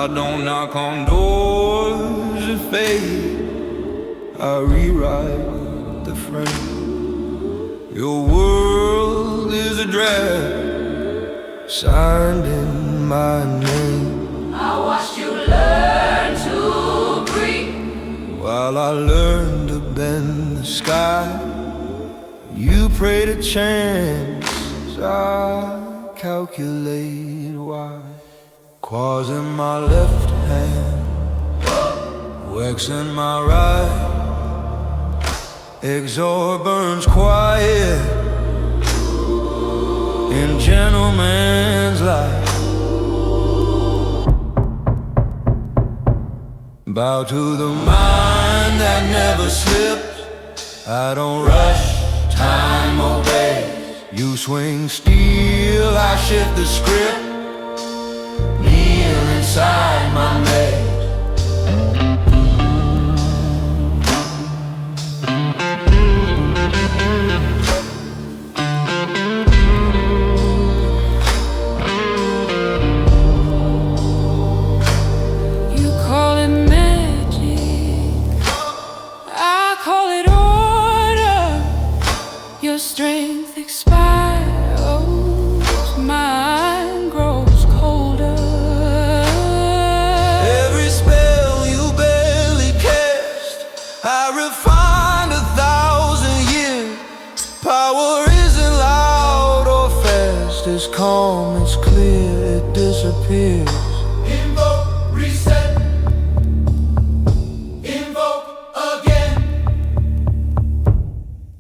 I don't knock on doors of fate, I rewrite the frame. Your world is a draft signed in my name. I watched you learn to breathe while I learned to bend the sky. You pray to chance, I calculate why. Claws in my left hand, wax in my right. Exor burns quiet in gentleman's light. Bow to the mind that never slips. I don't rush, time obeys. You swing steel, I shift the script. Kneel inside my maze. You call it magic, I call it order. Your strength expires, mine grows colder. Every spell you barely cast, I refined 1,000 years. Power isn't loud or fast, it's calm, it's clear, it disappears. Invoke, reset. Invoke again.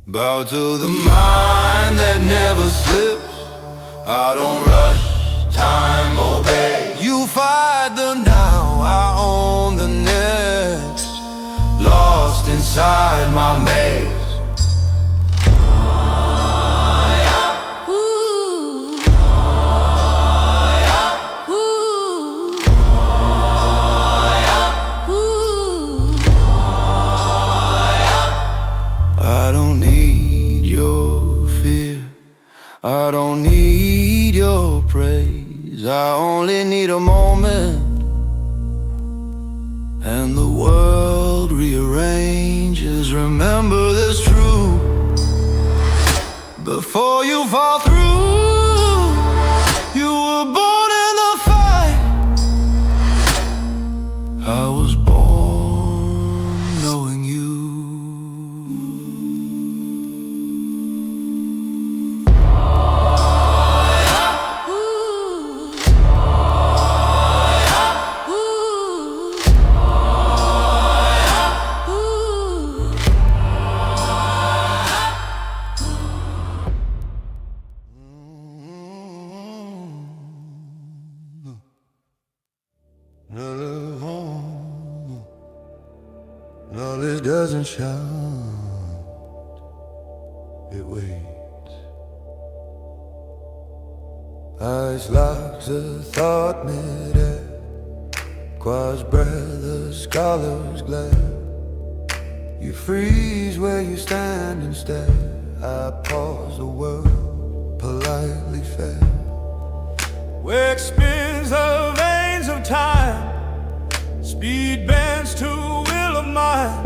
Bow to the mind that never slips. I don't rush, time obeys. You fight the now, I own the next. Lost inside my maze. Ooh. Ooh. Ooh. I don't need your fear, I don't need your praise. I only need a moment, and the world rearranges. Remember this true, before you fall through, you were born in the fight. I was born knowing you. No, this doesn't shout, it waits. Ice locks a thought mid-air, quads breath, the scholar's glare. You freeze where you stand and stare. I pause, the world politely fair. Where spins the veins of time, speed bends to will of mine.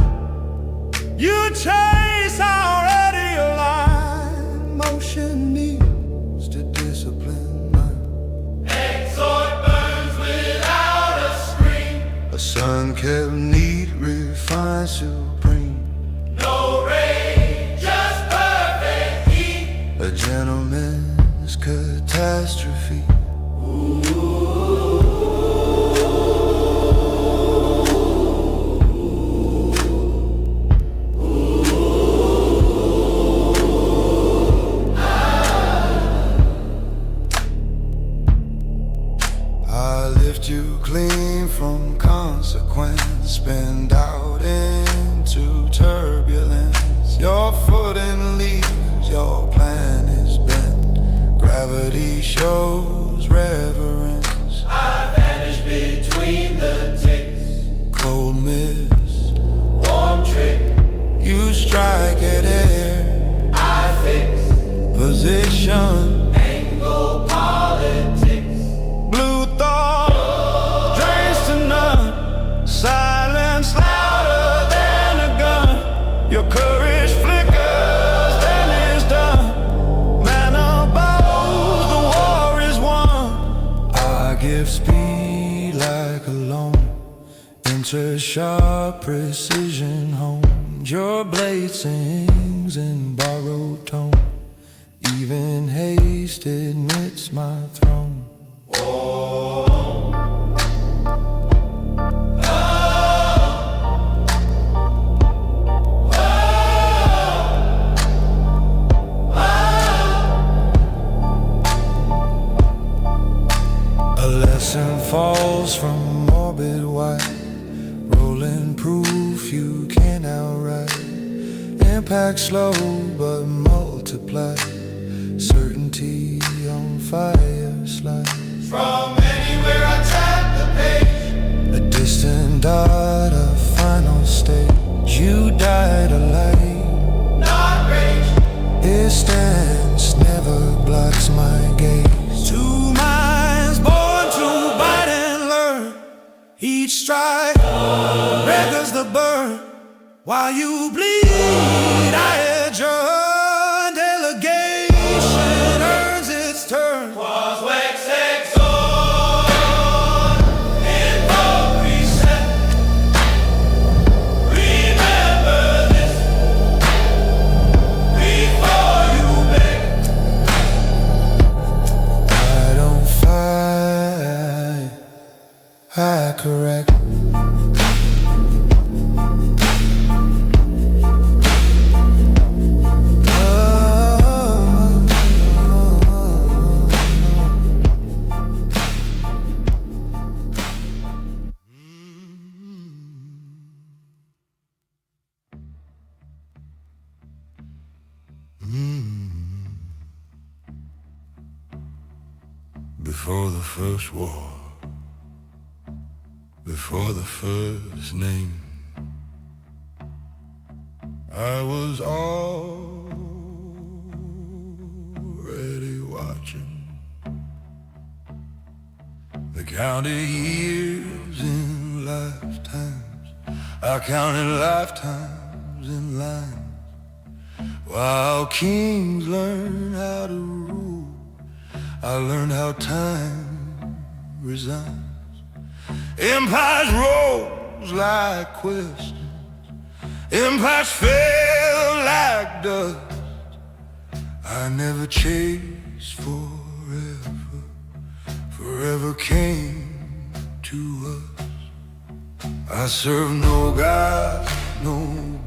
You chase already aligned. Motion needs to discipline mind. Exhort burns without a scream. A sun kept neat, refined, supreme. No rain, just perfect heat. A gentleman's catastrophe. I lift you clean from consequence, spin out into turbulence. Your footing leaves, your plan is bent. Gravity shows reverence. I vanish between the ticks. Cold mist, Warm trick, you strike at air. I fix. Position, Angle politics. blue thought drains to courage flickers, then it's done. Man above, the war is won. I give speed like a loan, enter sharp precision homes. Your blade sings in borrowed tone, even haste admits my throne. A lesson falls from orbit wide, rolling proof you can't outride. Impact slow but multiply, certainty on fire slide. From anywhere I tap the page, A distant dot, a final stage. You died a light, not rage. it stands, never blocks my gaze. Two minds born to bite and learn, each strike records the burn. While you bleed, I adjourn. Delegation earns its turn. Was wax exhort, invoke reset. Remember this before you beg. I don't fight, I correct. Before the first war, before the first name, I was already watching the counted years in lifetimes. I counted lifetimes in lines, while kings learn how to rule, I learned how time resigns. Empires rose like questions, empires fell like dust. I never chased forever, forever came to us. I serve no God, no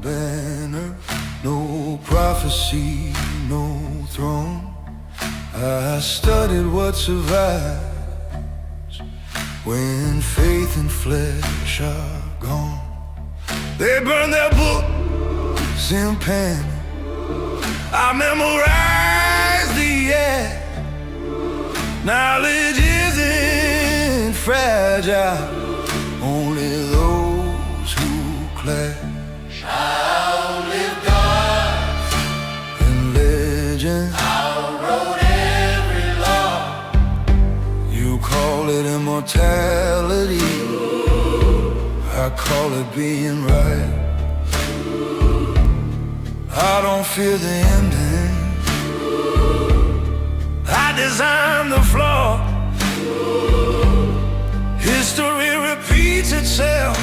banner, no prophecy, no throne. I studied what survives when faith and flesh are gone. They burn their books in pen, I memorized the act. Knowledge isn't fragile, only those who clash Outlive gods in legend. outwrote every law. You call it immortality, I call it being right. I don't fear the ending, I design the flaw. History repeats itself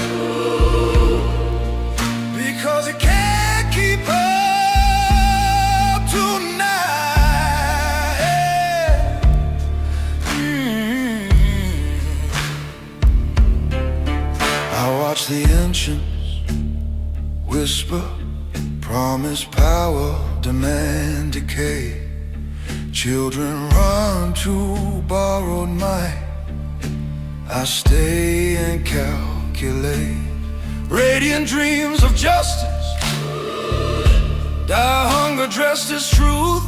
because it can't keep up tonight. I watch the ancients whisper, promise power, demand decay. Children run to borrowed might, I stay and calculate. Radiant dreams of justice, die hunger dressed as truth.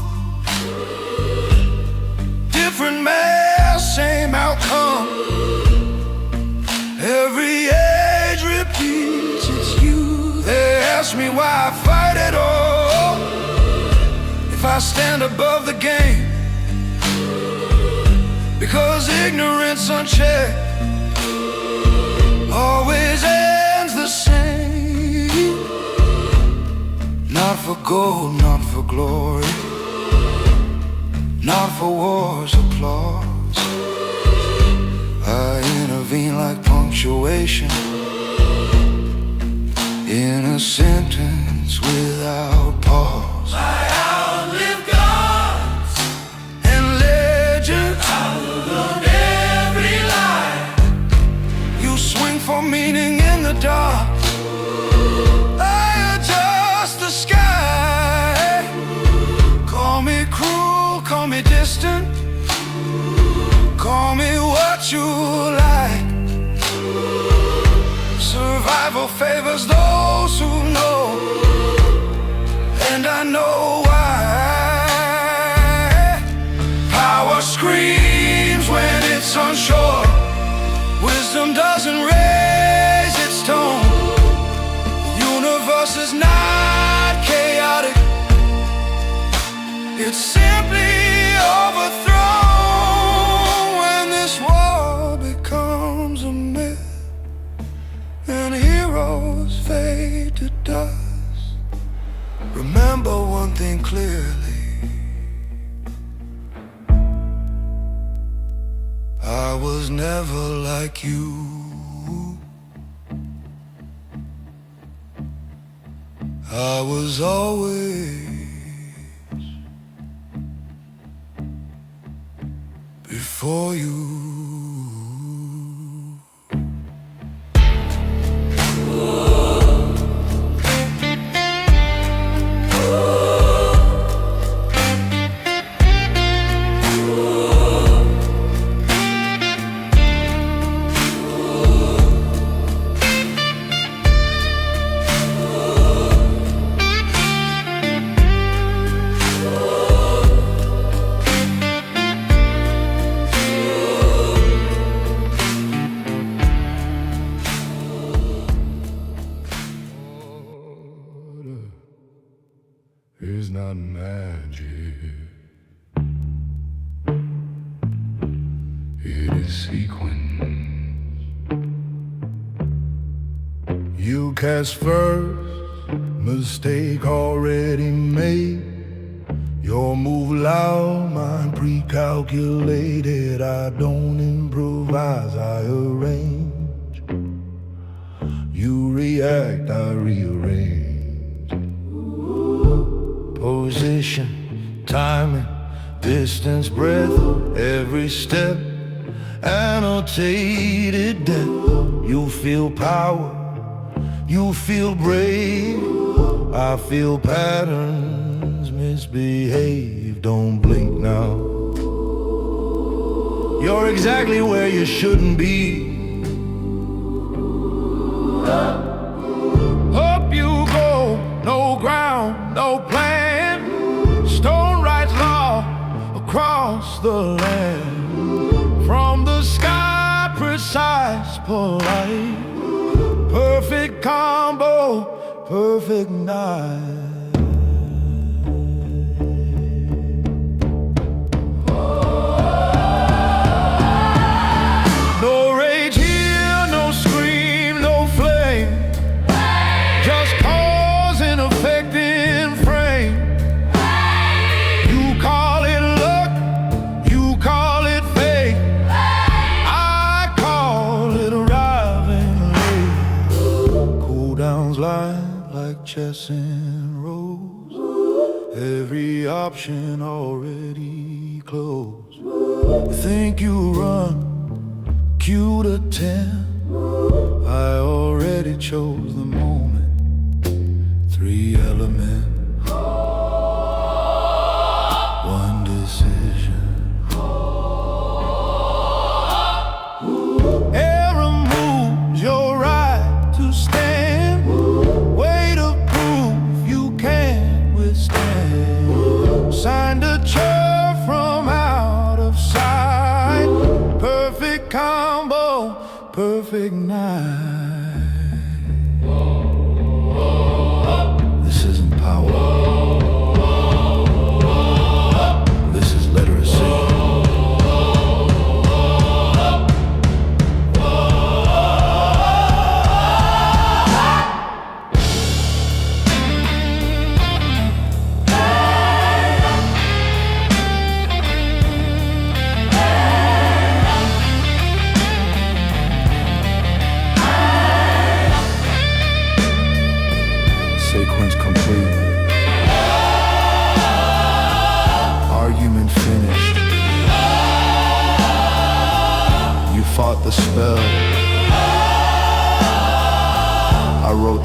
Different mass, same outcome. Every age repeats its youth. They ask me why I fight at all, if I stand above the game. Because ignorance unchecked always ends the same. Not for gold, not for glory, not for war's applause. I intervene like punctuation in a sentence without pause. I outlive gods And legends, outlived every lie. you swing for meaning in the dark. I adjust the sky. Call me cruel, call me distant, call me what you like. Survival favors those who know, and I know why. Power screams when it's unsure. Wisdom doesn't raise its tone. The universe is not chaotic, it's simply overthrown. When this war becomes a myth and heroes fade to dust, remember one thing clearly: I was never like you. I was always before you. It's not magic, it is sequence. You cast first, mistake already made. Your move loud, mine pre-calculated. I don't improvise, I arrange. You react, I rearrange. Position, timing, distance, breath, every step, annotated depth. You feel power, you feel brave. I feel patterns, misbehave. Don't blink now. You're exactly where you shouldn't be. Up you go, no ground, no plan. Stone writes law across the land. From the sky, precise, polite. Perfect combo, perfect night. No rage here, no scream, no flame. Just cause and effect in frame. You call it luck, you call it fate. I call it arriving late. Cooldowns lie like chess and rows. Every option already closed. Think you run, cue to 10. I already chose the moment. 3 elements, 1 decision. Error moves, your right to stand. Weight of proof you can't withstand. Signed a chair from out of sight. Perfect combo, perfect night. This isn't power. This is literacy.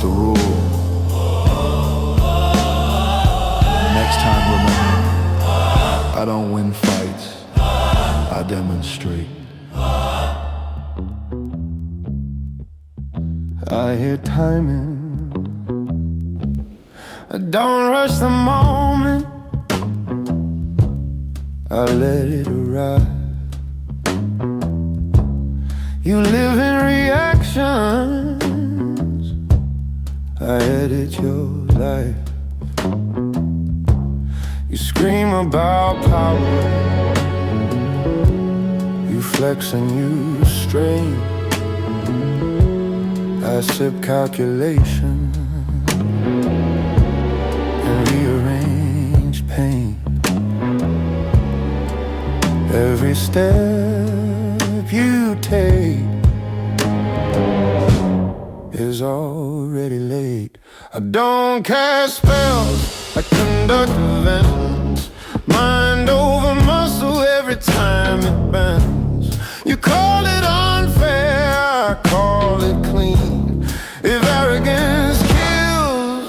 the rule. Next time, remember, I don't win fights, I demonstrate. I hear timing, I don't rush the moment, I let it arrive. You live in reactions, I edit your life. You scream about power, you flex and you strain. I sip calculation and rearrange pain. Every step you take is already late. I don't cast spells, I conduct events. Mind over muscle every time it bends. You call it unfair, I call it clean. If arrogance kills,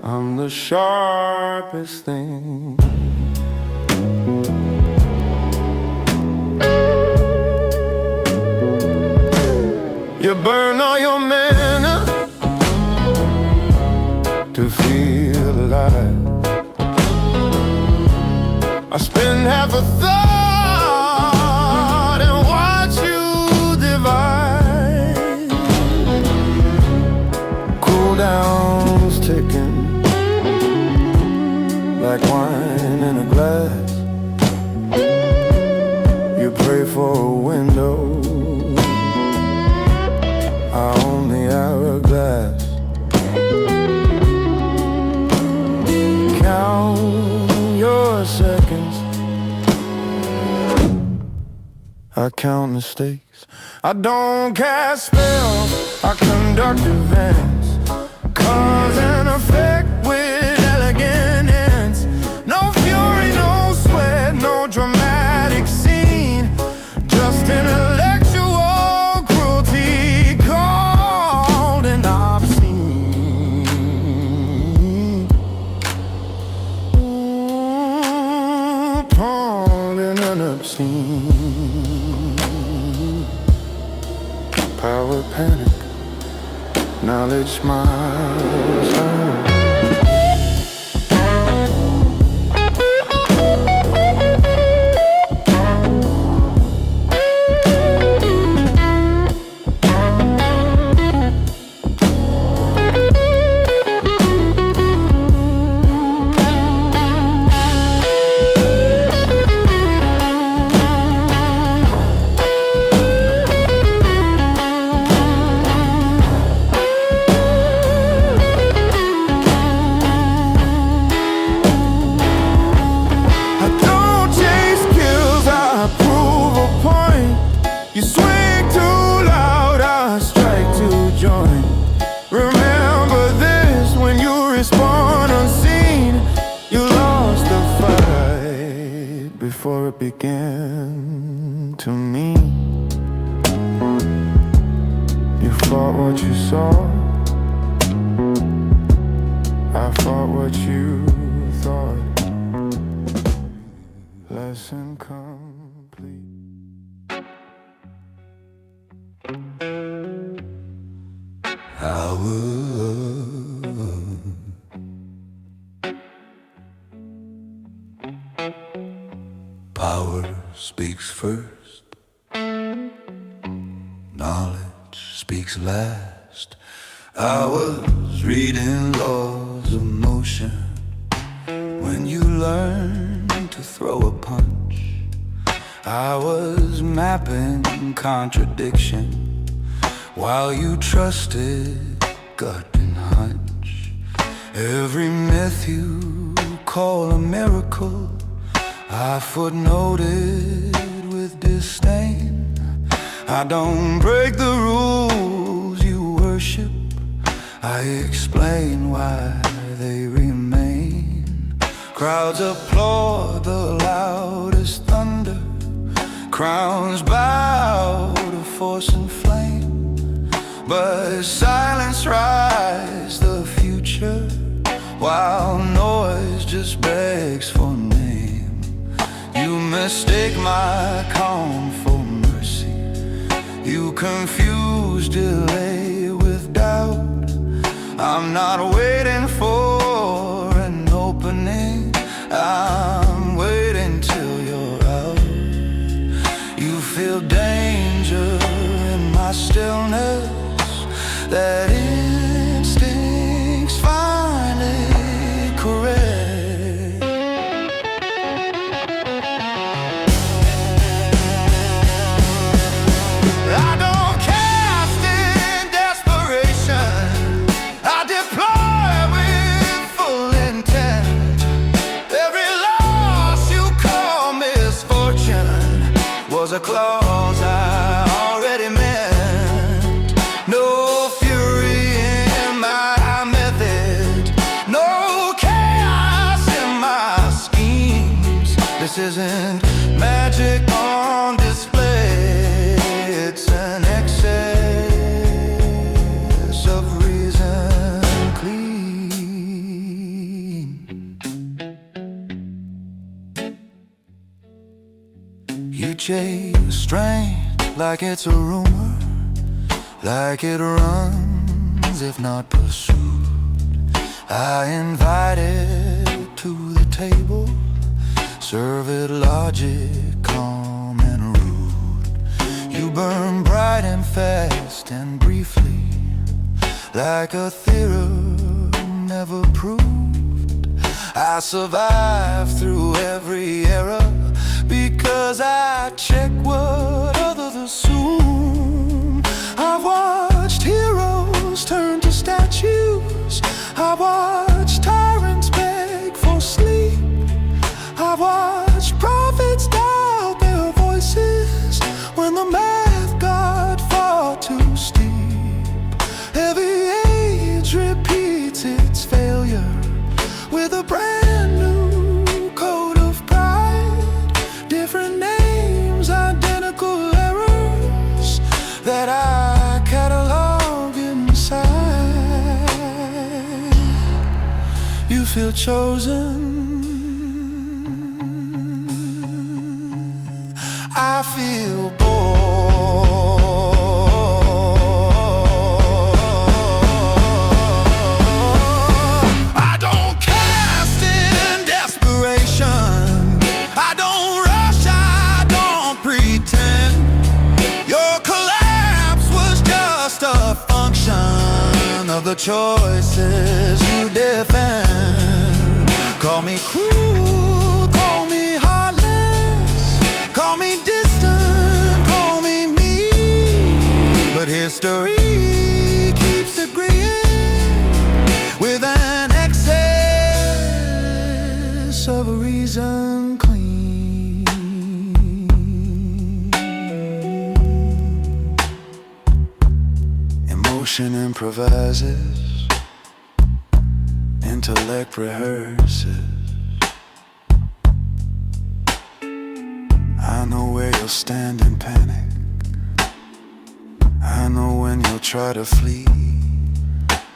I'm the sharpest thing. You burn all your mana to feel alive. I spend half a thought and watch you divide. Cooldown's ticking like wine in a glass. You pray for a window, I own the hourglass. Count your seconds, I count mistakes. I don't cast spells, I conduct events. Cause and effect with elegant ends. No fury, no sweat, no dramatic scene. Just intellectual cruelty called an obscene. Called an obscene. Power panic, knowledge smiles. You swing too loud, I strike to join. Remember this when you respond unseen. You lost the fight before it began to me. You fought what you saw, I fought what you thought. Lesson complete. Power speaks first, knowledge speaks last. I was reading laws of motion when you learned to throw a punch. I was mapping contradiction while you trusted gut and hunch. Every myth you call a miracle, I footnoted with disdain. I don't break the rules you worship, I explain why they remain. Crowds applaud the loudest thunder, crowns bow to force and flame. but silence rides the future, while noise just begs for name. You mistake my calm for mercy. You confuse delay with doubt. I'm not waiting for an opening, I'm waiting till you're out. You feel danger in my stillness, that instinct's finally correct. I don't cast in desperation, I deploy with full intent. Every loss you call misfortune was a clause I already meant. No fury in my method, no chaos in my schemes. This isn't magic on display, it's an excess of reason clean. You chase strength like it's a rumor, like it runs if not pursued. I invite it to the table, serve it logic, calm and rude. You burn bright and fast and briefly, like a theorem never proved. I survive through every era because I check what others assume. I've watched heroes turn to statues, I've watched tyrants beg for sleep, I've watched prophets doubt their voices when the math got far too steep. Every age repeats its failure with a brand new code of pride. Different names, identical errors that I catalog inside. You feel chosen, I feel bored. I don't cast in desperation, I don't rush, I don't pretend. Your collapse was just a function of the choices you defend. Call me cruel, call me heartless, call me distant, call me mean, but history keeps agreeing with an excess of reason clean. Emotion improvises, intellect rehearses. I know where you'll stand in panic, I know when you'll try to flee,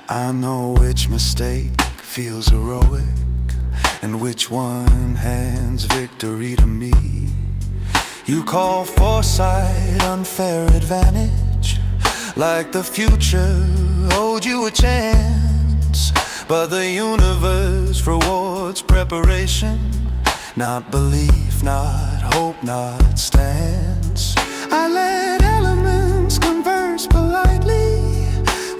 I know which mistake feels heroic and which one hands victory to me. You call foresight unfair advantage, like the future owed you a chance. But the universe rewards preparation, not belief, not hope, not stance. I let elements converse politely,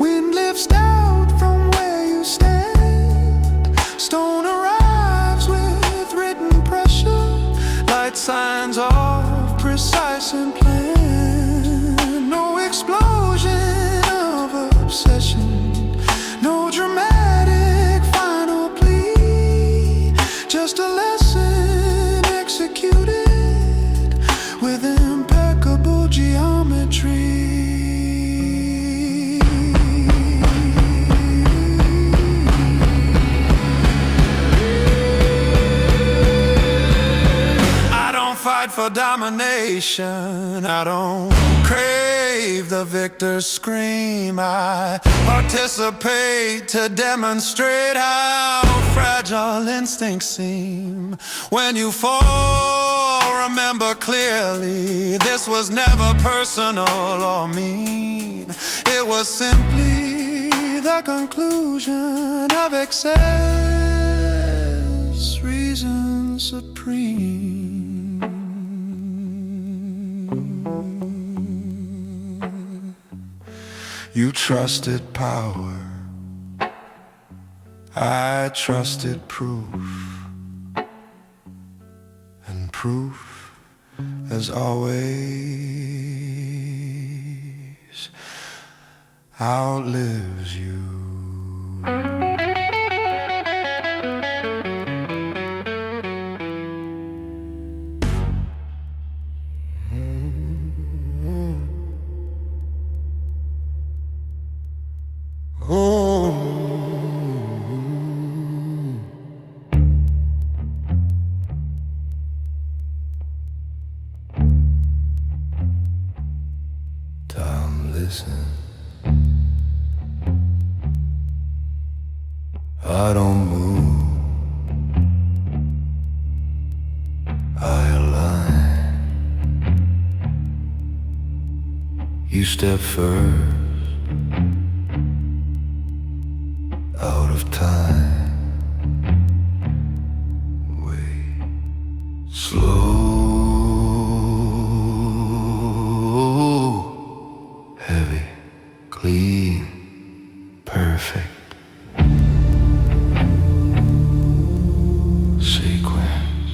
wind lifts doubt from where you stand. Stone arrives with written pressure, light signs of precise and planned. No explosion of obsession, no dramatic final plea, just a lesson executed with impeccable geometry. I don't fight for domination, I don't crave brave, the victors scream. I participate to demonstrate how fragile instincts seem. When you fall, remember clearly, this was never personal or mean. It was simply the conclusion of excess, reason supreme. You trusted power, I trusted proof, and proof, as always, outlives you. Tom, listen. I don't move, I align. You step first, out of time. Wait, slow, heavy, clean, perfect. Sequence.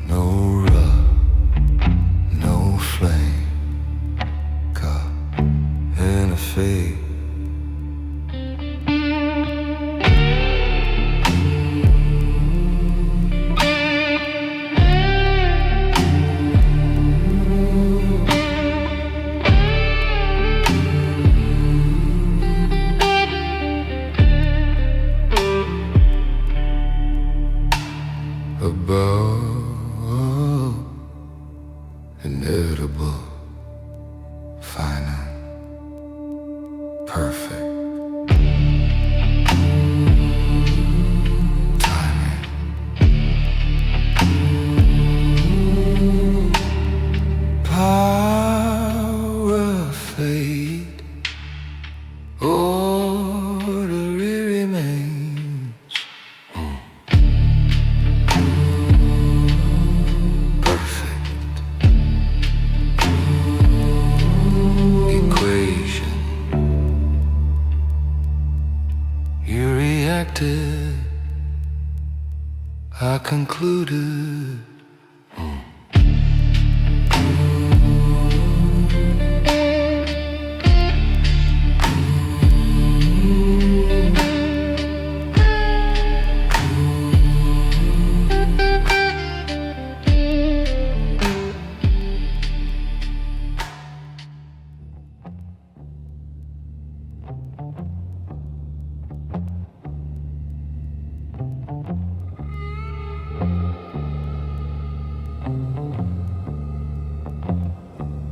No rub, no flame, caught in a fade. Above, inedible, final, perfect. Timing. Power fade, order remains. Equation. You reacted, I concluded.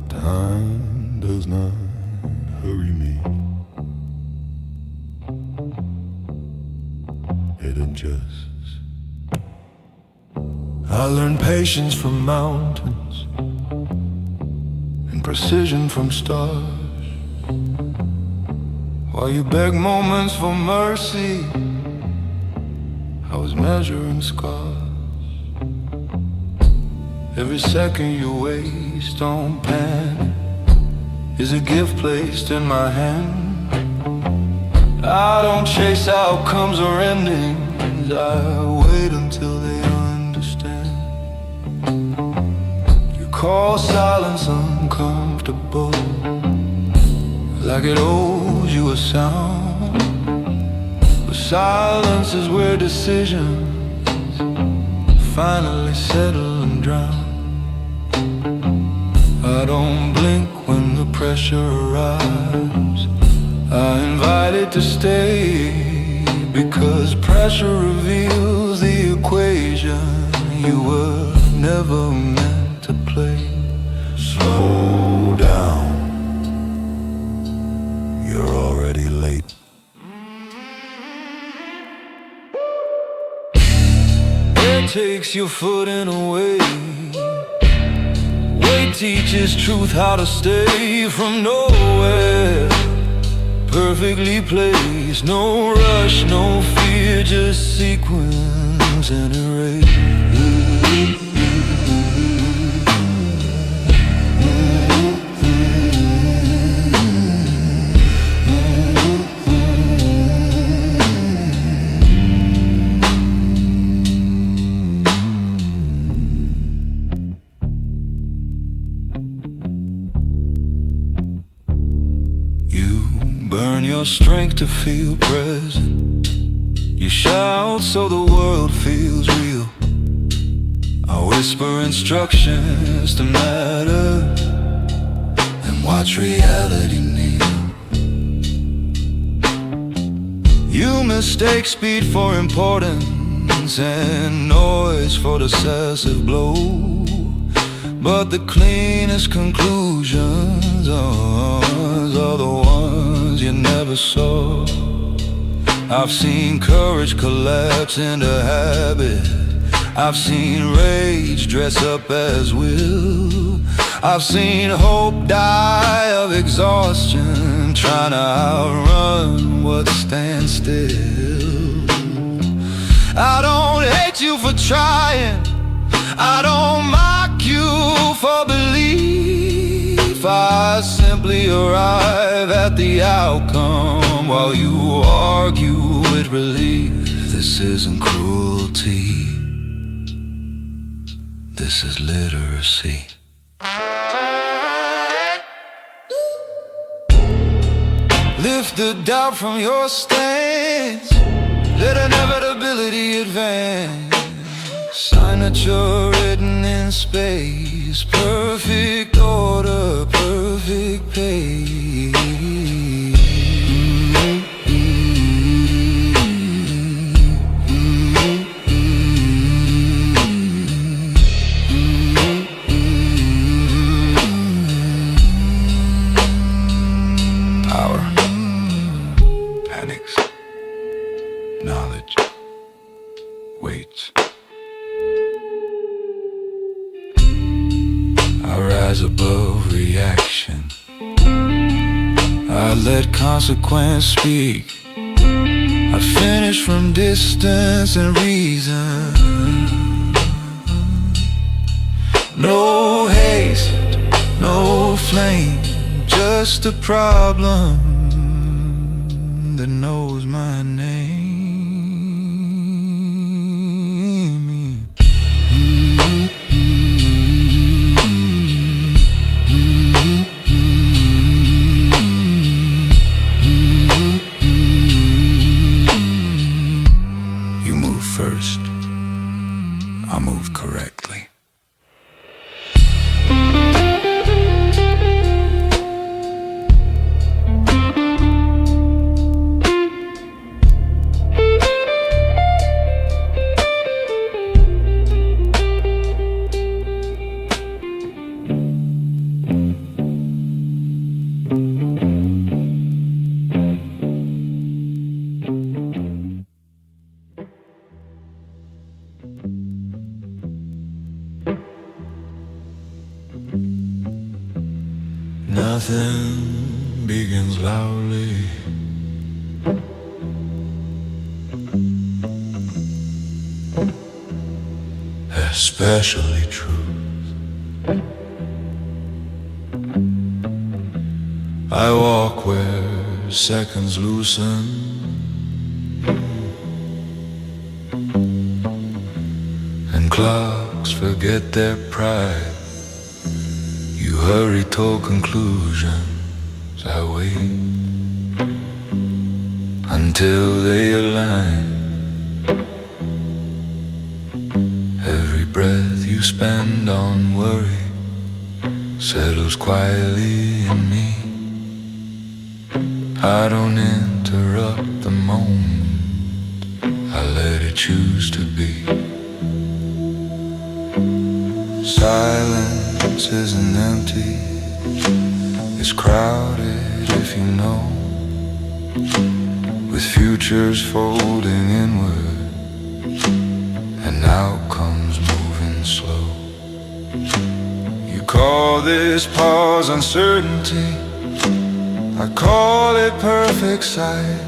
Time does not hurry me. It adjusts. I learned patience from mountains and precision from stars. While you beg moments for mercy, I was measuring scars. Every second you waste on panic is a gift placed in my hand. I don't chase outcomes or endings, I wait until they understand. You call silence uncomfortable, like it owes you a sound. But silence is where decisions finally settle and drown. I don't blink when the pressure arrives, I invite it to stay, because pressure reveals the equation you were never meant to play. Slow down, you're already late. It takes your foot in a way. Weight teaches truth how to stay from nowhere. Perfectly placed, no rush, no fear, just sequence and erase. Burn your strength to feel present. You shout so the world feels real. I whisper instructions to matter and watch reality kneel. You mistake speed for importance and noise for decisive blow, but the cleanest conclusions are the ones you never saw. I've seen courage collapse into habit. I've seen rage dress up as will. I've seen hope die of exhaustion, trying to outrun what stands still. I don't hate you for trying, I don't mock you for belief. I simply arrive at the outcome while you argue with relief. This isn't cruelty, this is literacy. Lift the doubt from your stance, let inevitability advance. Signature written in space, perfect order, perfect pace. Power panics, knowledge waits. I rise above reaction, I let consequence speak. I finish from distance and reason. No haste, no flame, just a problem that knows my name. You move first, I move correctly. Nothing begins loudly, especially truth. I walk where seconds loosen, and clocks forget their pride. You hurry toward conclusions, I wait until they align. Every breath you spend on worry settles quietly in me. I don't interrupt the moment, choose to be. Silence isn't empty, it's crowded if you know, with futures folding inward and outcomes moving slow. You call this pause uncertainty, I call it perfect sight,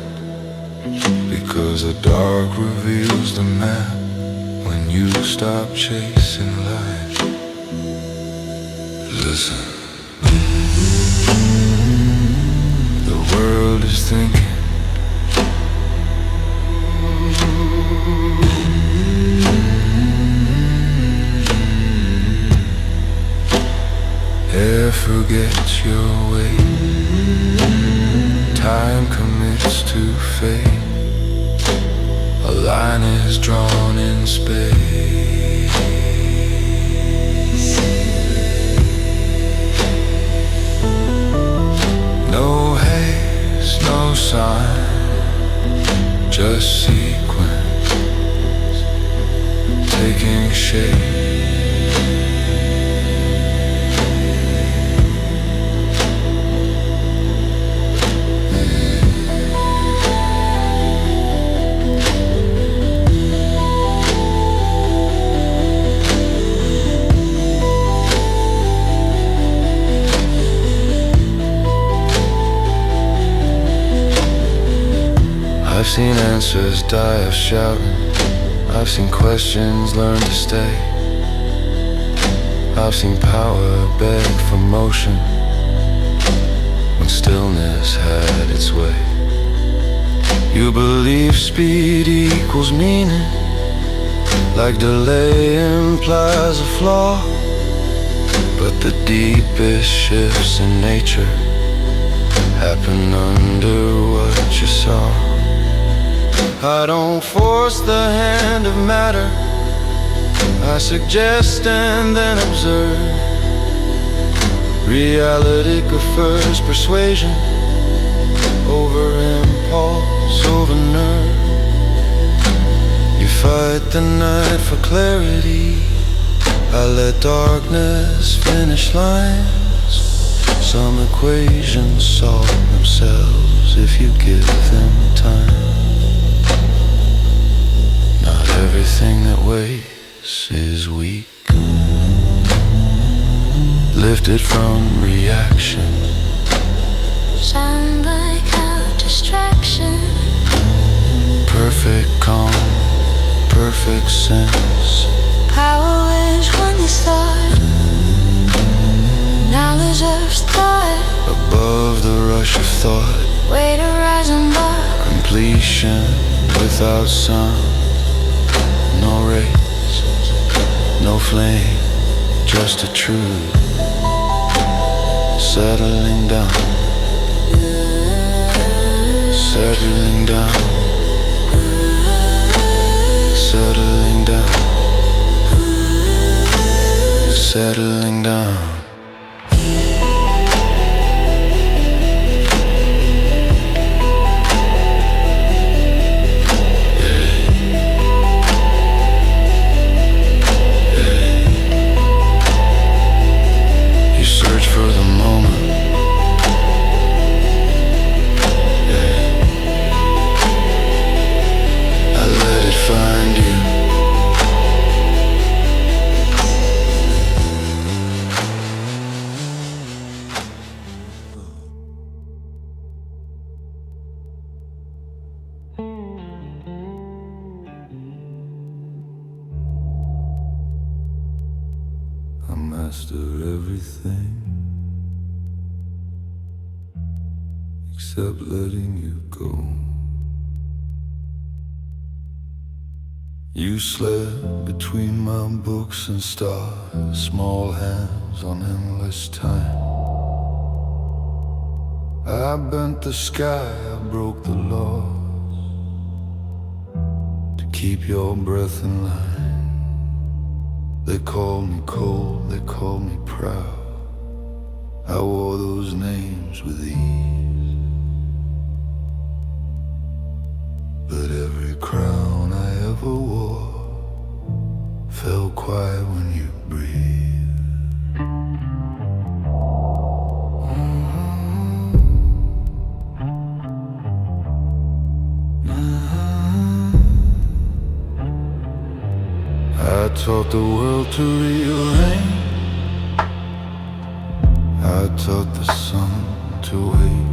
because the dark reveals the map when you stop chasing light. Listen, the world is thinking. Air forgets your weight, time commits to fate, a line is drawn in space. No haste, no sign, just sequence taking shape. I've seen answers die of shouting, I've seen questions learn to stay, I've seen power beg for motion when stillness had its way. You believe speed equals meaning, like delay implies a flaw, but the deepest shifts in nature happen under what you saw. I don't force the hand of matter, I suggest and then observe. Reality prefers persuasion over impulse, over nerve. You fight the night for clarity, I let darkness finish lines. Some equations solve themselves if you give them time. Everything that waits is weak, lifted from reaction. Sound like a distraction. Perfect calm, perfect sense. Power is when you start, knowledge of thought. Above the rush of thought, Way to rise above. completion without sound. No race, no flame, just a truth. Settling down, settling down, settling down, settling down. For the moment, yeah. I let it find you. I master everything except letting you go. You slept between my books and stars, small hands on endless time. I bent the sky, I broke the laws to keep your breath in line. They called me cold, they called me proud. I wore those names with ease, but every crown I ever taught the world to rearrange. I taught the sun to wait.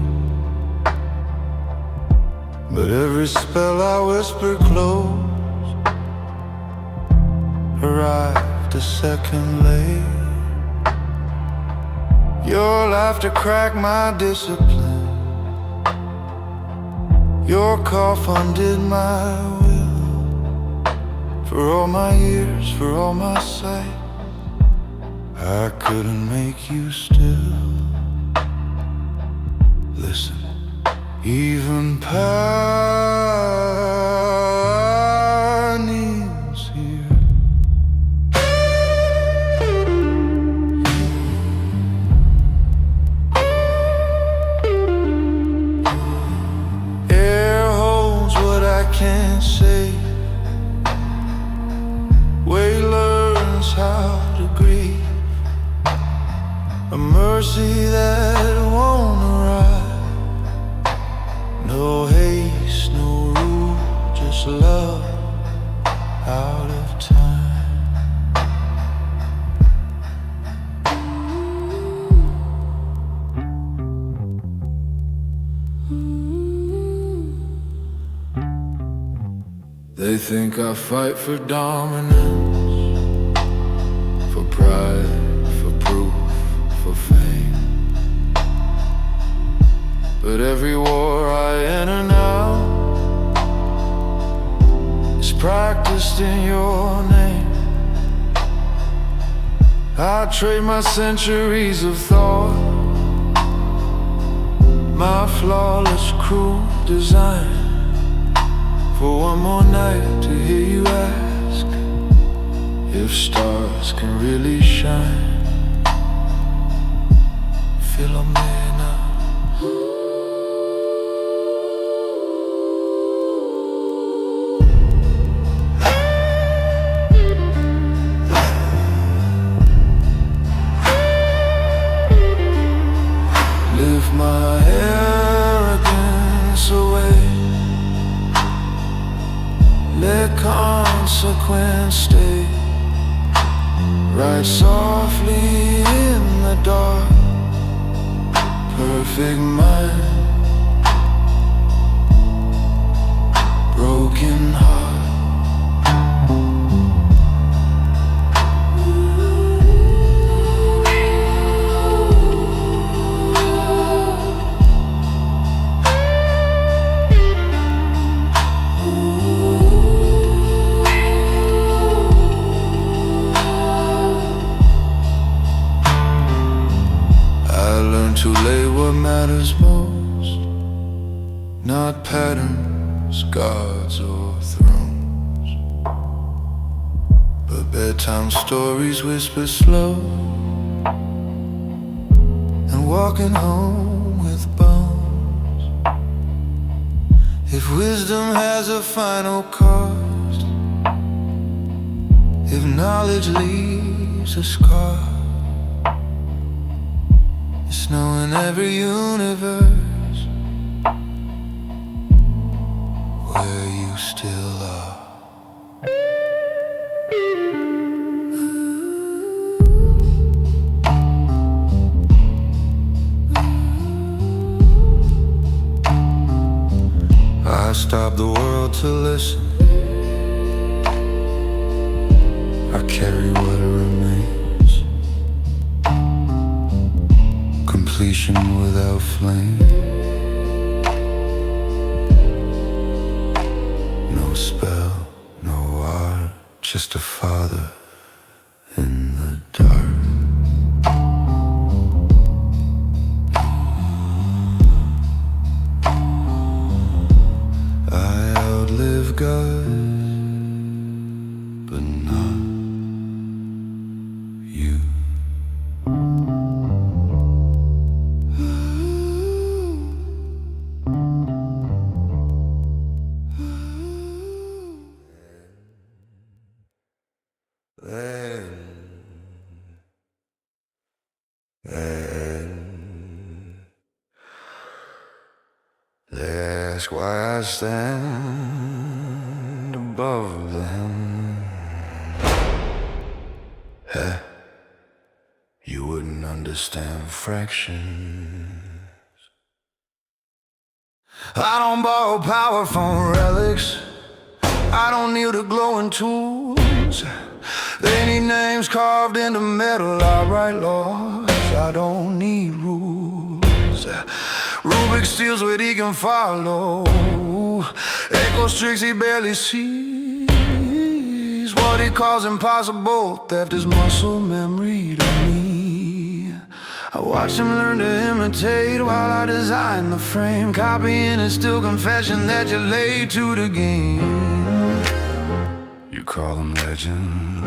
But every spell I whispered closed arrived a second late. Your laughter cracked my discipline. Your cough undid my will. For all my years, for all my sight, I couldn't make you still. Listen, even Panis here. Air holds what I can't say. Way learns how to grieve. A mercy that won't arrive. No haste, no rule, just love out of time. They think I fight for dominance, for pride, for proof, for fame. But every war I enter now is practiced in your name. I trade my centuries of thought, my flawless cruel design, for one more night to hear you ask if stars can really shine. Philomena. Lift my arrogance away. Let consequence stay. Ride softly in the dark. Perfect mind. Broken heart. To lay what matters most, not patterns, gods or thrones, but bedtime stories whisper slow, and walking home with bones. If wisdom has a final cost, if knowledge leaves a scar, it's knowing every universe where you still are. I stopped the world to listen. I carry what remains. Completion without flame. No spell, no art, just a father in the dark. I outlive God, but not you. They ask why I stand above them. You wouldn't understand fractions. I don't borrow power from relics. I don't need a glowing tools. They need names carved into metal. I write laws, I don't need rules. Rubik steals what he can follow. Echoes tricks he barely sees. What he calls impossible theft is muscle memory to me. I watch him learn to imitate while I design the frame. Copying is still confession that you're late to the game. You call them legends,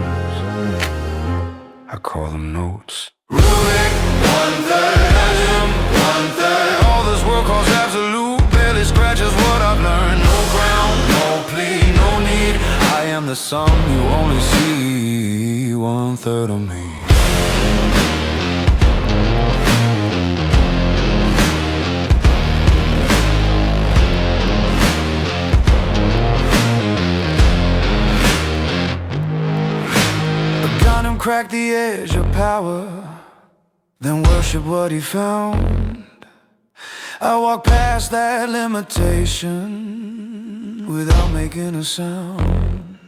I call them notes. Rubik, 1/3, legend, 1/3. All this world calls absolute barely scratches what I've learned. No ground, no plea, no need. I am the sum you only see 1/3 of me. Crack the edge of power, then worship what he found. I walk past that limitation without making a sound.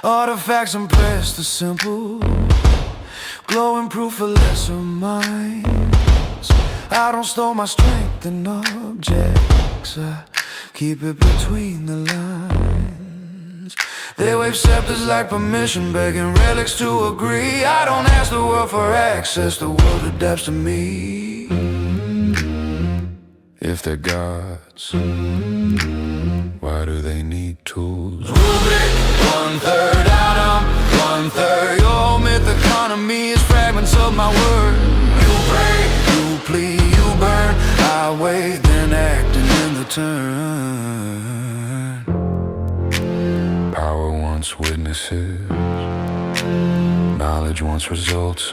Artifacts impress the simple, glowing proof for lesser minds. I don't store my strength in objects, I keep it between the lines. They wave scepters like permission, begging relics to agree. I don't ask the world for access, the world adapts to me. If they're gods, why do they need tools? Rubik, 1/3, atom, 1/3. Your myth economy is fragments of my word. You pray, you plead, you burn. I wait, then acting in the turn. Power wants witnesses, knowledge wants results.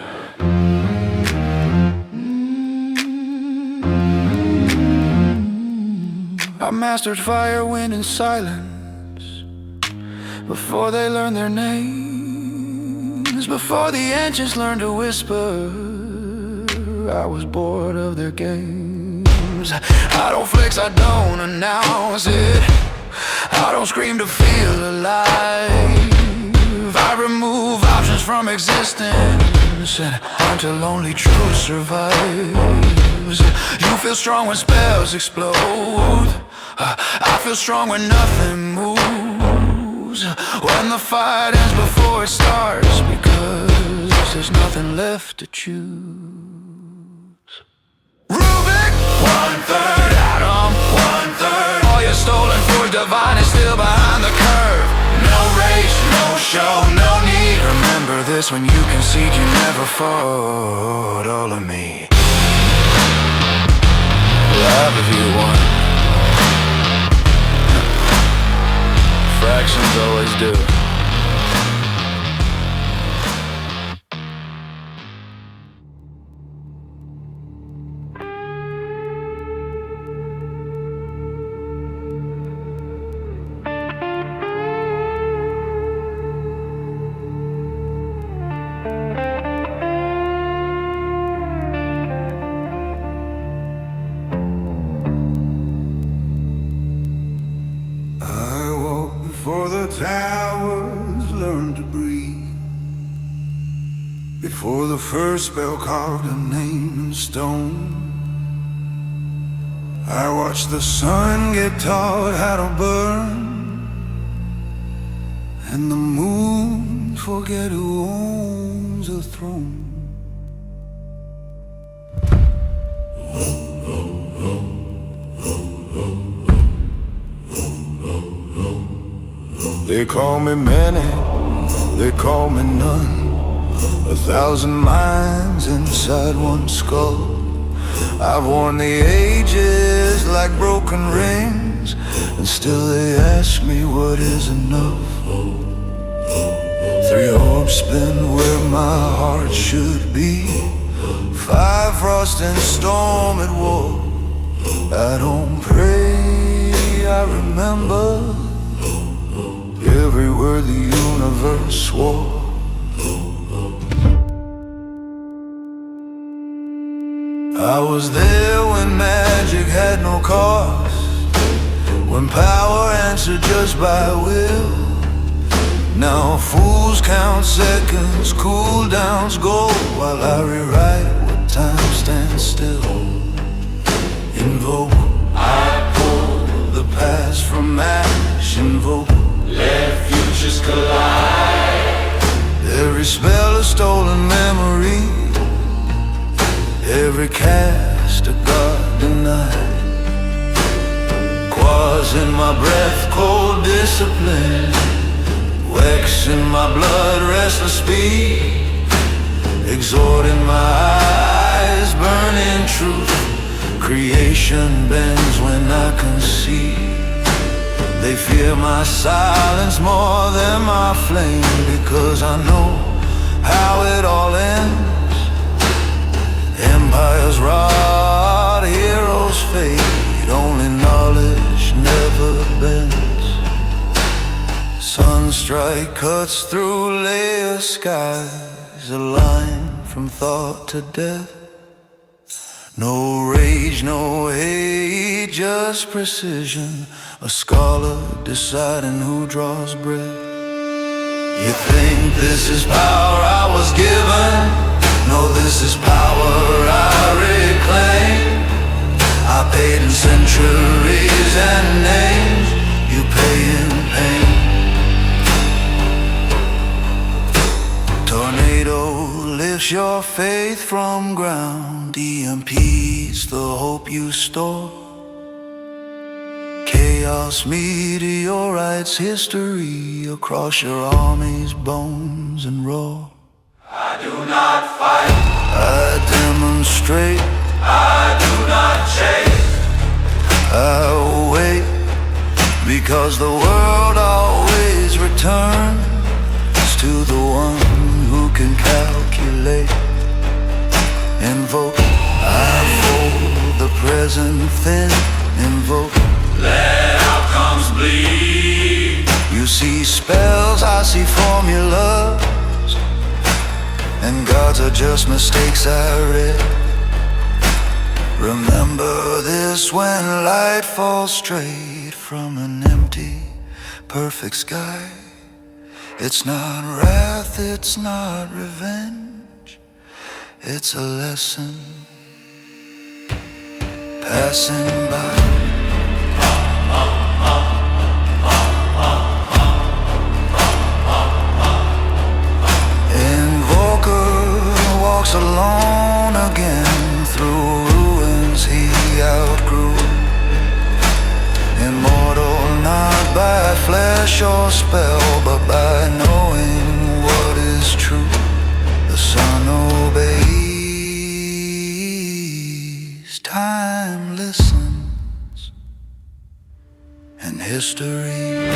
I mastered fire, wind, and silence before they learned their names. Before the ancients learned to whisper, I was bored of their games. I don't flex, I don't announce it. I don't scream to feel alive. I remove options from existence, and until only truth survives. You feel strong when spells explode. I feel strong when nothing moves. When the fight ends before it starts, because there's nothing left to choose. Rubik, 1/3, atom, 1/3. All your stolen forge divine is still behind the curve. No race, no show, no need. Remember this when you concede, you never fought all of me. Love if you want. Fractions always do. Before the towers learned to breathe, before the first spell carved a name in stone, I watched the sun get taught how to burn, and the moon forget who owns the throne. They call me many, they call me none. 1,000 minds inside one skull. I've worn the ages like broken rings, and still they ask me what is enough. 3 orbs spin where my heart should be. 5 frost and storm at war. I don't pray, I remember every word the universe swore. was there when magic had no cost, when power answered just by will. Now fools count seconds, cooldowns go, while I rewrite what time stands still. Invoke, I pull the past from ash. Invoke, Let futures collide. every spell a stolen memory, every cast a god denied. Quas in my breath, cold discipline, wax in my blood, restless speed, exhort in my eyes, burning truth. Creation bends when I concede. They fear my silence more than my flame, because I know how it all ends. Empires rot, heroes fade, only knowledge never bends. Sunstrike cuts through layer skies, a line from thought to death. No rage, no hate, just precision, a scholar deciding who draws breath. You think this is power I was given? No, this is power I reclaim. I paid in centuries and names, you pay in pain. Tornado lifts your faith from ground, EMP's the hope you store. Chaos meteorites history across your army's bones and roar. I do not fight, I demonstrate, I do not chase. I wait, because the world always returns to the one who can calculate. Invoke, I fold the present thin. Invoke, Let outcomes bleed. you see spells, I see formulas, and gods are just mistakes I read. Remember this when light falls straight from an empty, perfect sky. It's not wrath, it's not revenge, it's a lesson passing by. Invoker walks alone again through ruins he outgrew. Immortal not by flesh or spell, but by knowing what is true. The sun obeys, time listens, and history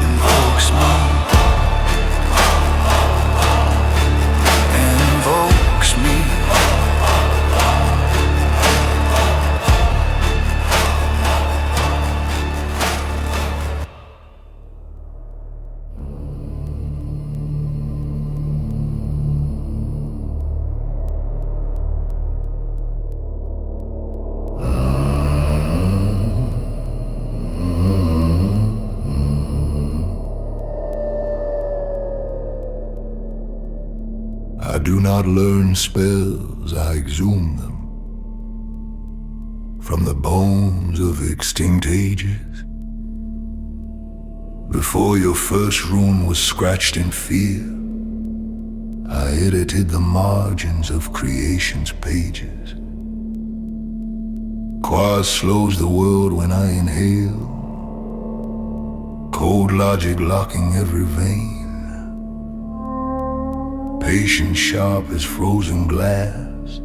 invokes me. Invokes me. I do not learn spells, I exhume them from the bones of extinct ages. Before your first rune was scratched in fear, I edited the margins of creation's pages. Quas slows the world when I inhale, cold logic locking every vein. Patience sharp as frozen glass,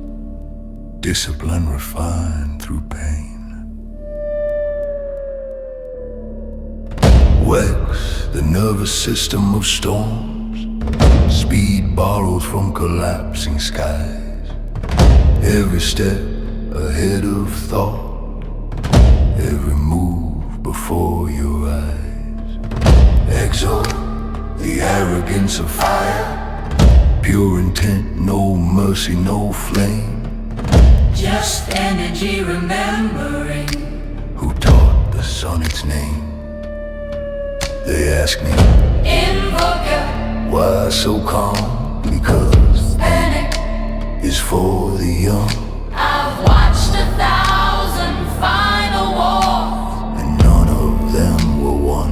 discipline refined through pain. Wex, the nervous system of storms, speed borrowed from collapsing skies. Every step ahead of thought, every move before your eyes. Exalt the arrogance of fire, pure intent, no mercy, no flame. Just energy remembering. Who taught the sun its name? They ask me, Invoker, why so calm? Because panic. is for the young, I've watched 1,000 final wars. and none of them were won.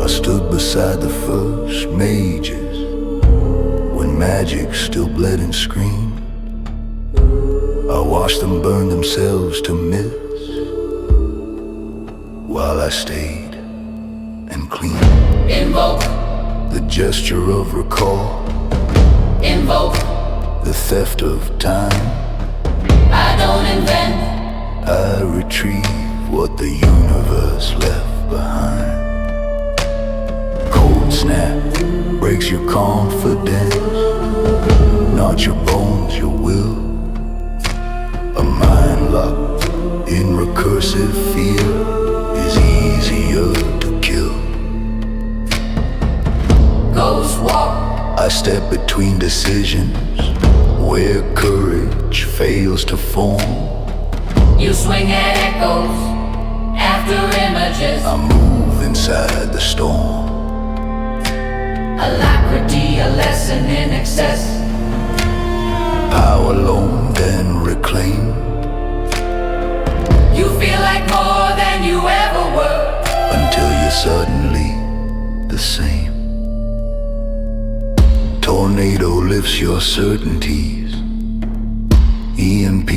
I stood beside the first mages when magic still bled and screamed. I watched them burn themselves to mist while I stayed and cleaned. Invoke, The gesture of recall, invoke. the theft of time. I don't invent. I retrieve what the universe left behind. Cold snap breaks your confidence, not your bones, your will. A mind locked in recursive fear is easier to kill. Ghost walk, I step between decisions where courage fails to form. you swing at echoes after images. I move inside the storm. Alacrity, a lesson in excess. Power loaned and reclaimed You feel like more than you ever were. until you're suddenly the same. Tornado lifts your certainties. EMP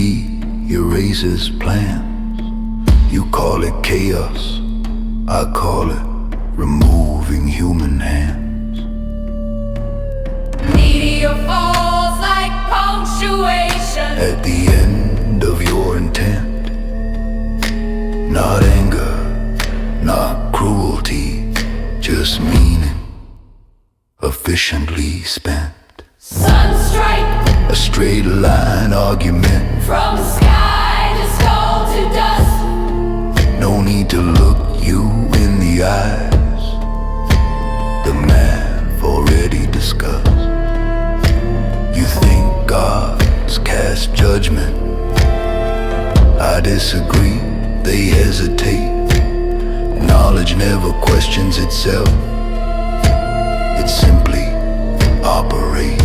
erases plans. You call it chaos, I call it removing human hands. Meteor falls like punctuation. At the end of your intent, not anger, not cruelty, just meaning efficiently spent. Sunstrike, A straight line argument, from sky to skull to dust. no need to look you in the eyes. The math already discussed. You think gods cast judgment? I disagree, they hesitate. Knowledge never questions itself, it simply operates.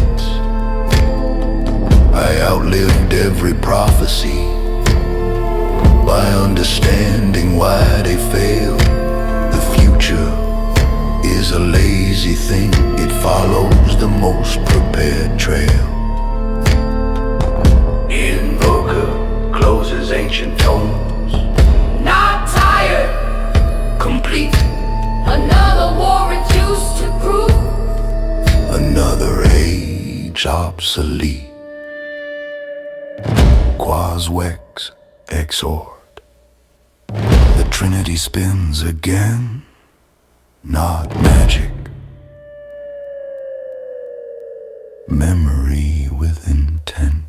I outlived every prophecy by understanding why they fail. The future is a lazy thing, it follows the most prepared trail. Invoker closes ancient tomes, Not tired, complete. another war reduced to proof. Another age obsolete. Quas vex exort. The Trinity spins again, not magic. Memory with intent.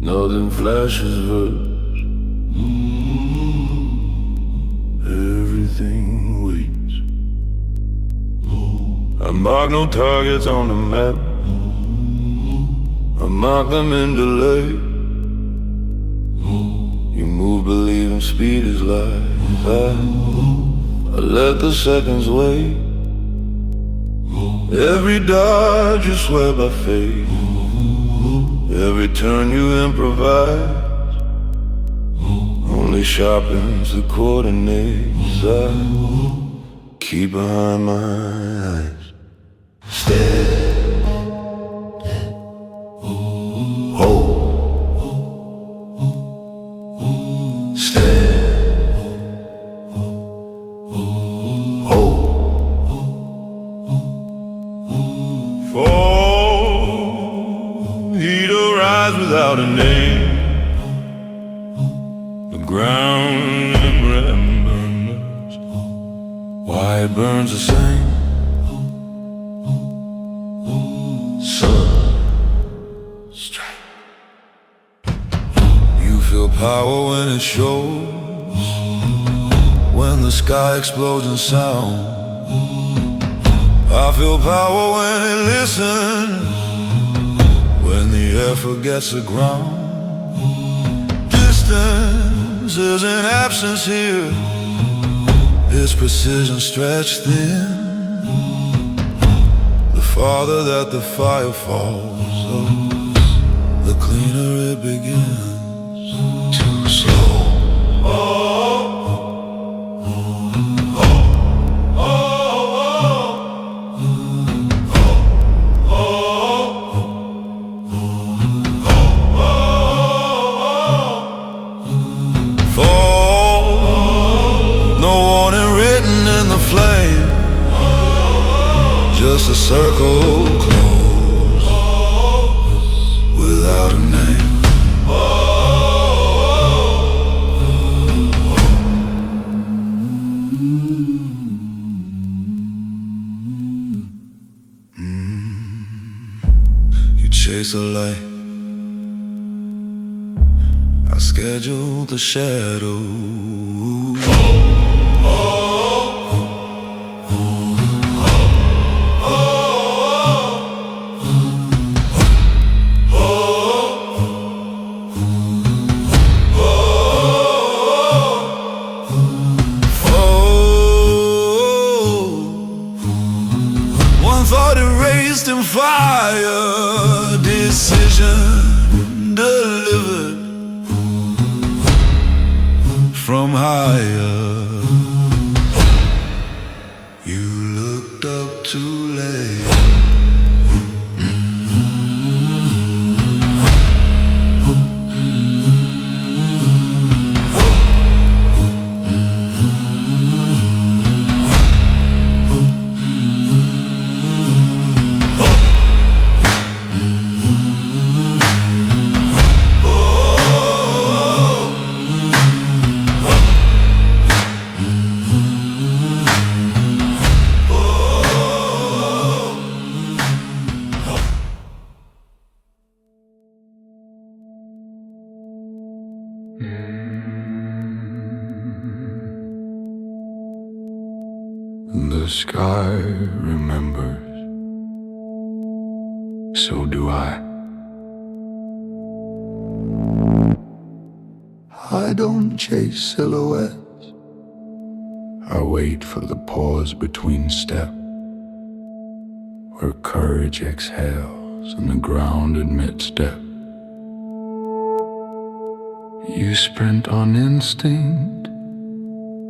Nothing flashes verse. Everything waits. I mark no targets on the map. I mark them in delay. You move believing speed is life. I let the seconds wait. Every dodge you swear by faith. Every turn you improvise only sharpens the coordinates. I keep behind my eyes. Stare, hold, stare, hold. For heat will rise without a name. The ground remembers Why it burns the same. Sun, strike. You feel power when it shows, when the sky explodes in sound. I feel power when it listens, when the air forgets the ground. Distance isn't absence here, it's precision stretched thin. The farther that the fire falls, the cleaner it begins. Too slow. Just a circle closed without a name. You chase a light, I schedule the shadow. Thought erased in fire, decision delivered from higher. You looked up too late. The sky remembers, so do I. I don't chase silhouettes, I wait for the pause between steps, where courage exhales and the ground admits depth. You sprint on instinct,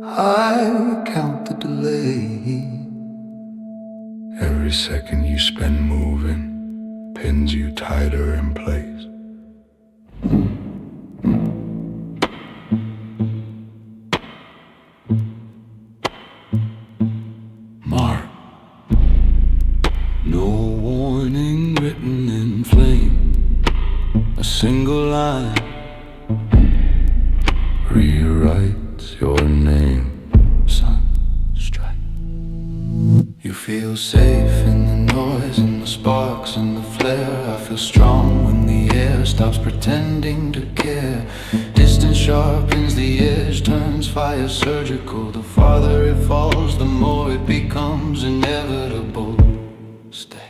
I count the delay. Every second you spend moving pins you tighter in place. Mark, no warning written in flame, a single line rewrites your name. Sunstrike. You feel safe in the noise and the sparks and the flare. I feel strong when the air stops pretending to care. Distance sharpens the edge, turns fire surgical. The farther it falls, the more it becomes inevitable. Stay.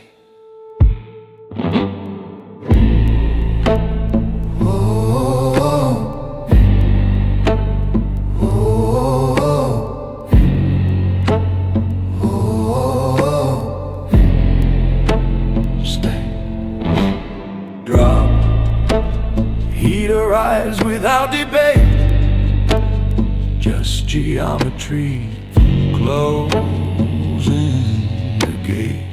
Without debate, just geometry, close closing the gate.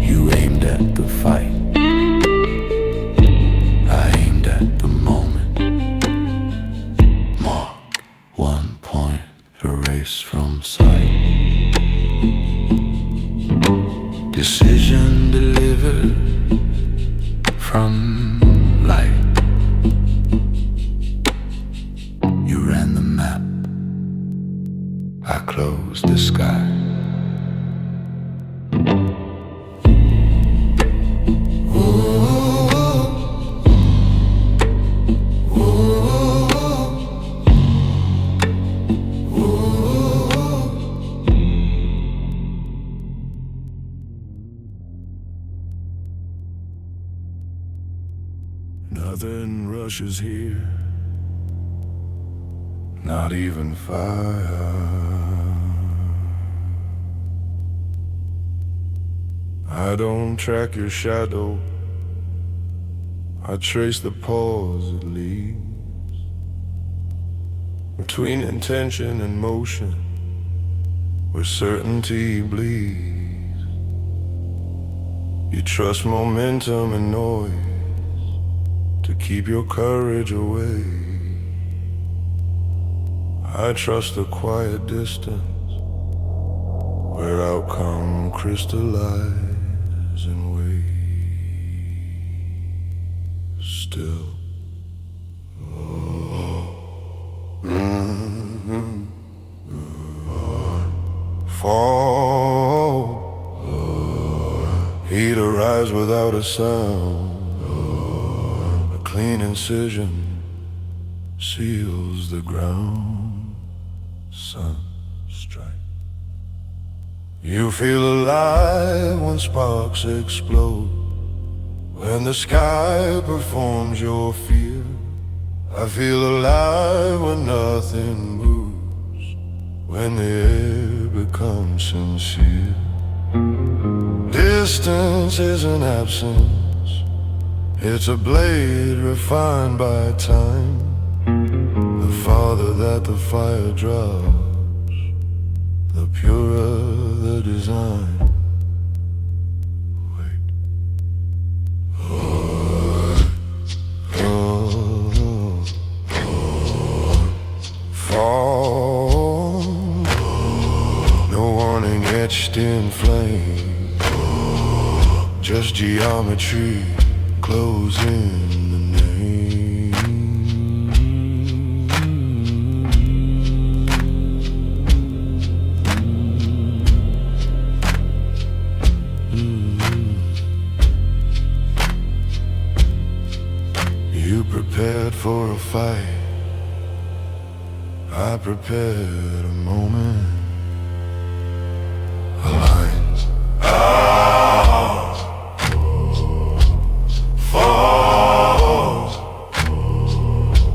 You aimed at the fight, I aimed at the moment. Mark 1 point, erase from sight. Decision delivered from light. You ran the map, I closed the sky. Nothing rushes here, not even fire. I don't track your shadow, I trace the pause it leaves between intention and motion, where certainty bleeds. You trust momentum and noise to keep your courage away. I trust the quiet distance where outcome crystallize and waves still. Fall, heat arrives without a sound. Clean incision seals the ground. Sun strike. You feel alive when sparks explode, when the sky performs your fear. I feel alive when nothing moves, when the air becomes sincere. Distance is an absence, it's a blade refined by time. The farther that the fire drops, the purer the design. Wait. Fall. No warning etched in flame, just geometry closing the name. You prepared for a fight, I prepared a moment. Lines.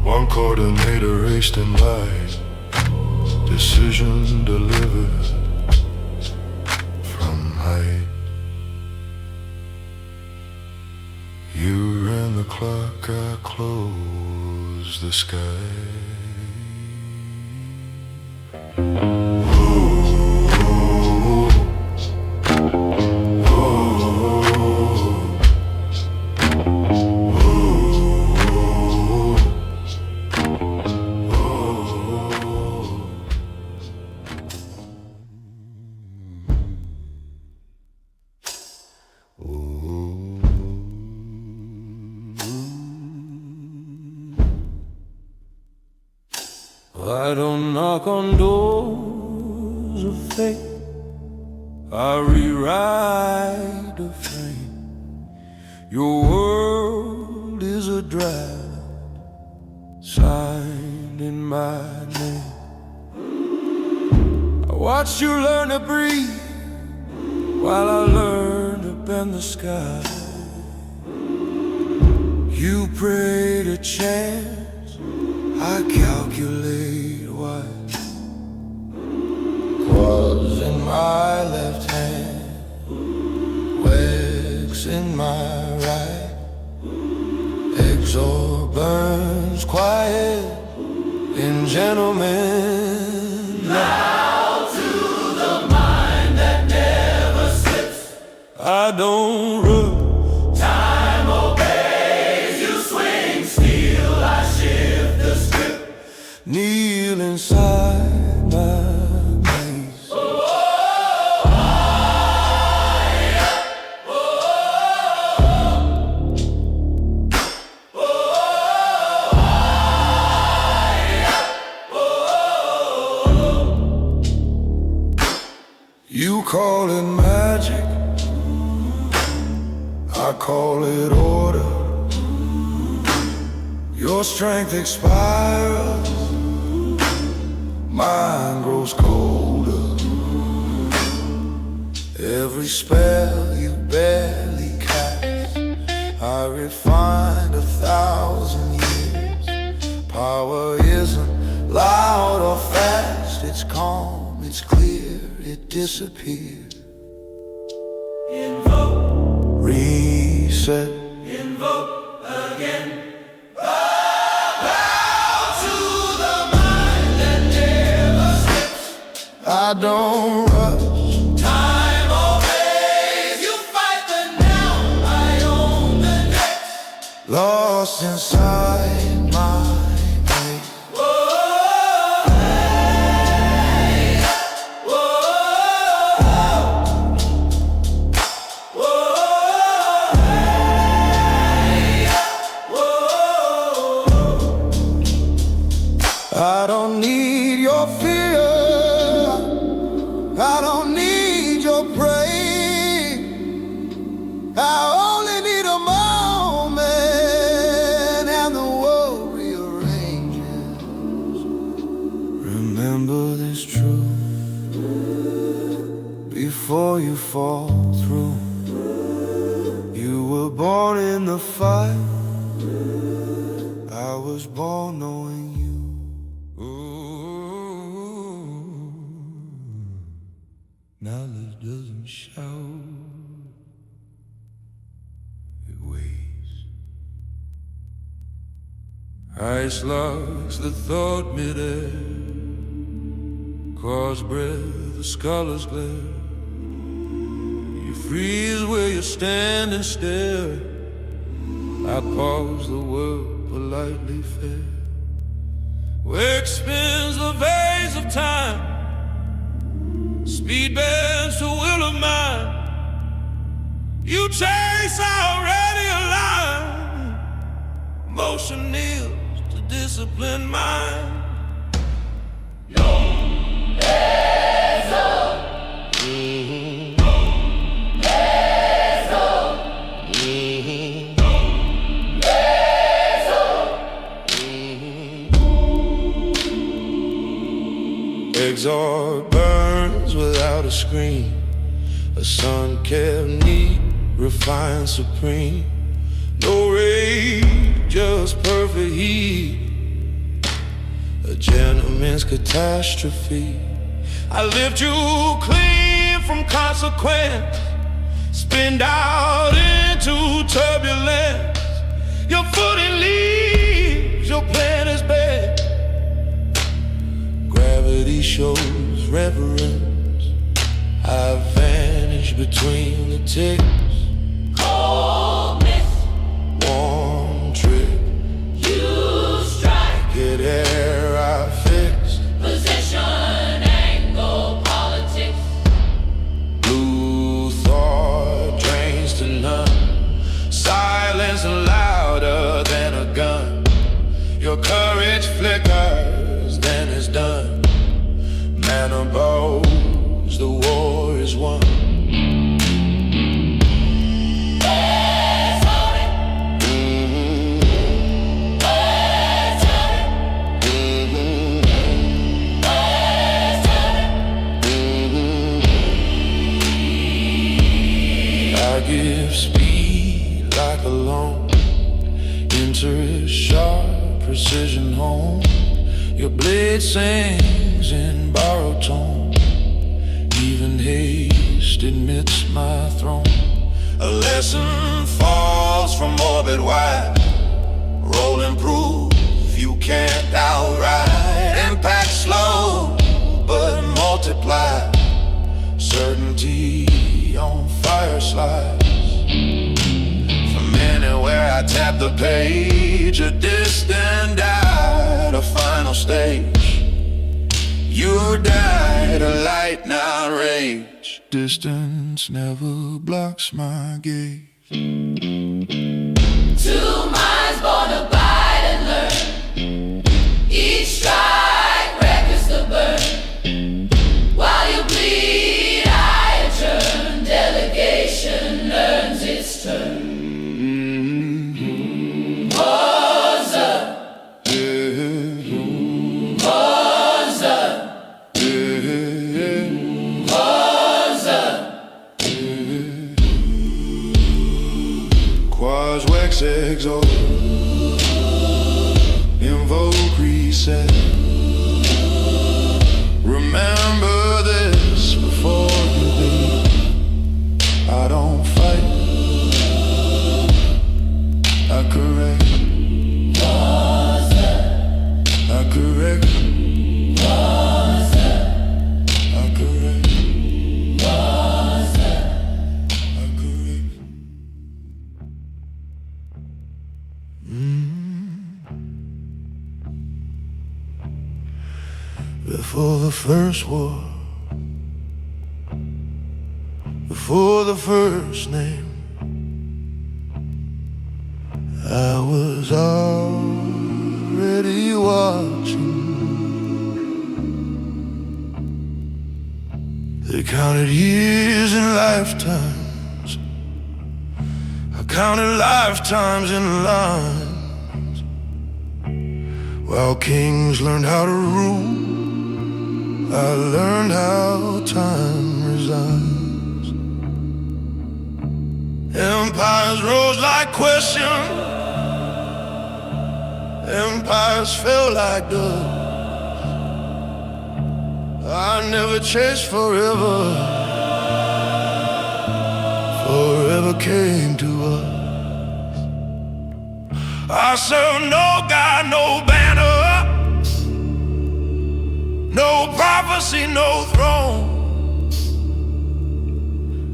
One coordinator raced in light, decision delivered from height. You ran the clock, I closed the sky. I don't knock on doors of fate, I rewrite the frame. Your world is a draft signed in my name. I watched you learn to breathe while I learned to bend the sky. You prayed a chance, I calculate why. my left hand, wax in my right. Exor burns quiet in gentlemen. Now to the mind that never slips. I don't rush. Time obeys. You swing steel, I shift the script. Kneel inside my maze. You call it magic, I call it order. Your strength expires, mine grows colder. Every spell you barely cast, I refined 1,000 years. Power isn't loud or fast, it's calm, it's clear, it disappears. Invoke, Reset. invoke again. I don't rush. Time obeys. You fight the now, I own the next. Lost inside my maze. I don't need your fear, I don't need your praise. I only need a moment and the world rearranges. Remember this truth before you fall through. You were born in the fight, I was born knowing you. Knowledge doesn't shout, it waits. Ice locks the thought midair, cross breath, the scholars glare. You freeze where you stand and stare. I pause, the world politely fair. Wake spins the vase of time, speed bends to will of mine. You chase already aligned. Motion kneels to discipline mind. Exor burns without a screen, a sun-kept neat, refined supreme. No rage, just perfect heat, a gentleman's catastrophe. I lift you clean from consequence, spinned out into turbulence. Your footing leaves, your plan is bad. Gravity shows reverence. I vanish between the ticks. Cold mist, Warm trip, you strike. get air I fixed. Position, angle, politics. Blue thought drains to none. Silence louder than a gun. Your courage flickers, then it's done. Man bows, the war is won. I give speed like a loan, interest sharp, precision home. Your blade sings in borrowed tone. Even haste admits my throne. A lesson falls from orbit wide. Rolling proof you can't outride. Impact slow but multiply. Certainty on fire slides. From anywhere I tap the page, a distant died, a final stage. You died, a light now rage. Distance never blocks my gaze. Two minds born to bite and learn. Each strike records the burn. While you bleed, I adjourn. Delegation learns its turn. Pause up. Pause up. Pause up. Quas vex exalt. Invoke reset. Remember this before you leave. I don't fight, I correct. I correct. I correct. I correct. Before the first war, before the first name, I was already watching. They counted years and lifetimes. I counted lifetimes in lines. While kings learned how to rule, I learned how time resigns. Empires rose like questions. Empires fell like dust. I never chased forever. Forever came to us. I serve no God, no banner, no prophecy, no throne.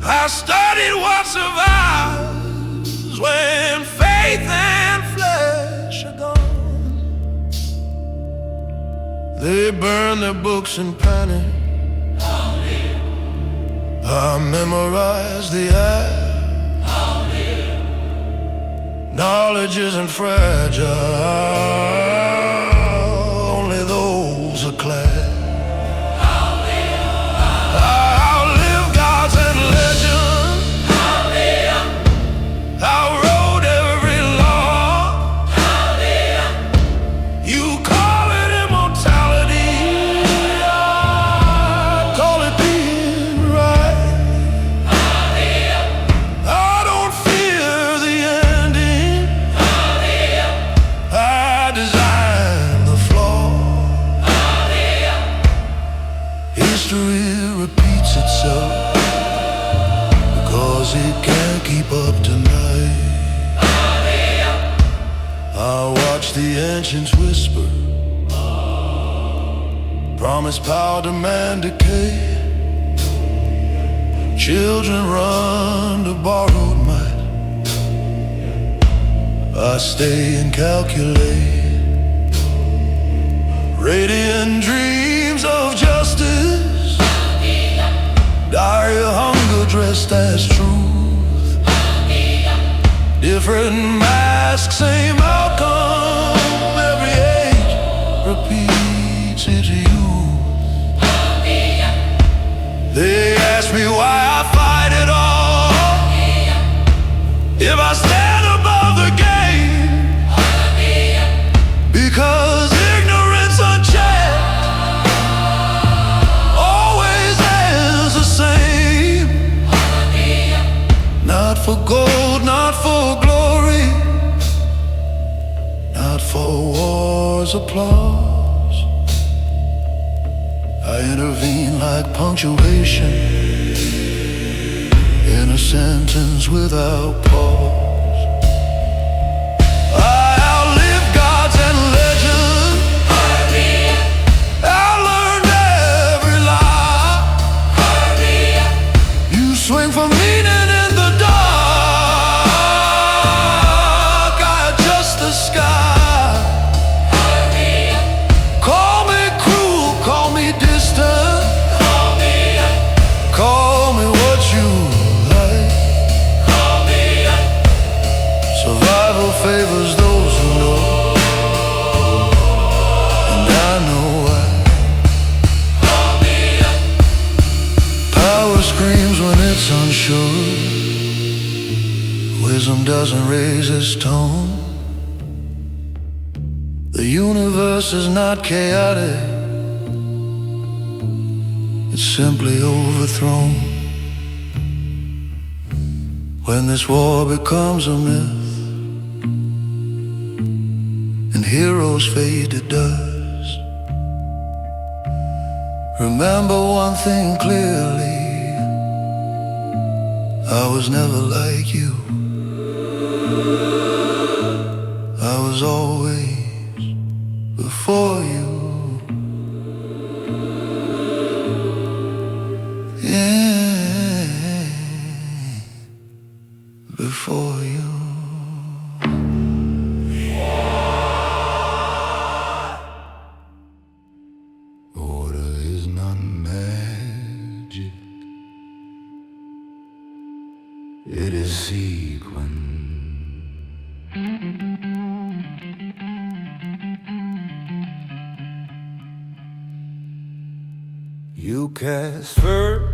I studied what survives when faith and flesh are gone. They burn their books in panic. I memorized the act. Knowledge isn't fragile, only those are clad. Outlive gods and legends. Outrode every law. You call it immortality, I call it being right. I don't fear the ending. I design the flaw. History repeats itself because it can't keep up tonight. I watch the ancients whisper, promise power, demand decay. Children run to borrowed might. I stay and calculate. Radiant dreams of justice, dire hunger dressed as truth. Different masks, same outcome. Every age repeats its youth. They ask me why I fight it all. If I stand above the game, because ignorance unchecked always ends the same. Not for gold, not for glory, not for war's applause. I intervene like punctuation in a sentence without pause. I outlive gods and legends. I learned every lie. You swing for meaning in the dark. I adjust the sky. Call me cruel, call me distant. Call me what you like. Survival favors those who know, and I know why. Power screams when it's unsure. Wisdom doesn't raise its tone. The universe is not chaotic, it's simply overthrown. When this war becomes a myth and heroes fade to dust, remember one thing clearly: I was never like you. I was always before you. Yeah, before you. Order is not magic, it is sequence. You cast first,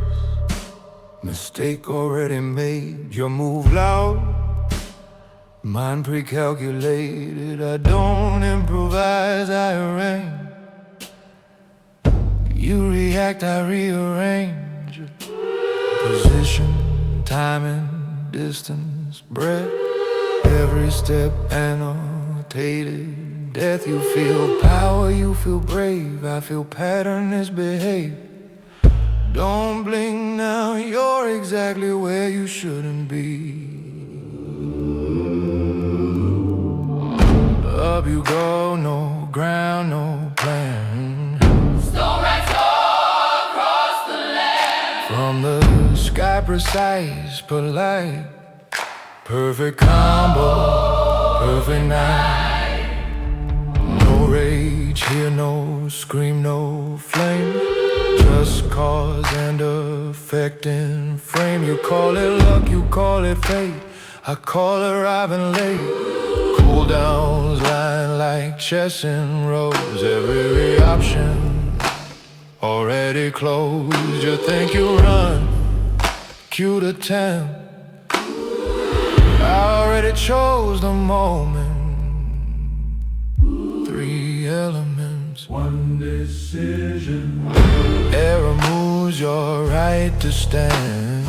mistake already made. Your move loud, mine pre-calculated. I don't improvise, I arrange. You react, I rearrange. Position, timing, distance, breath. Every step annotated. Death, you feel power, you feel brave. I feel pattern is behave. Don't blink now, you're exactly where you shouldn't be. Up you go, no ground, no plan. Stone rats all across the land. From the sky precise, polite. Perfect combo, perfect night. No rage here, no scream, no flame. Just cause and effect in frame. You call it luck, you call it fate. I call arriving late. Cool downs line like chess in rows. Every option already closed. You think you run, cue to 10. I already chose the moment. 3 elements, 1 decision. Error moves your right to stand.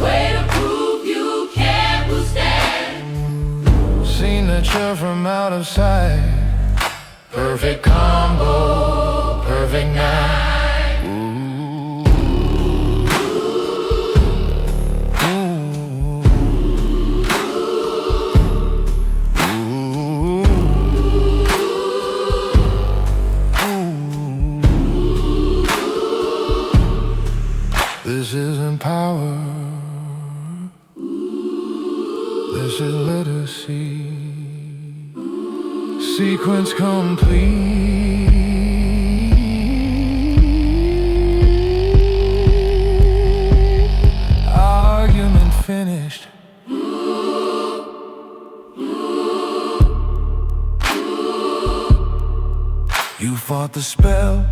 Way to prove you can't withstand. Seen the chair from out of sight. Perfect combo, perfect night. Ooh. This isn't power, this is literacy. Sequence complete. Argument finished. You fought the spell,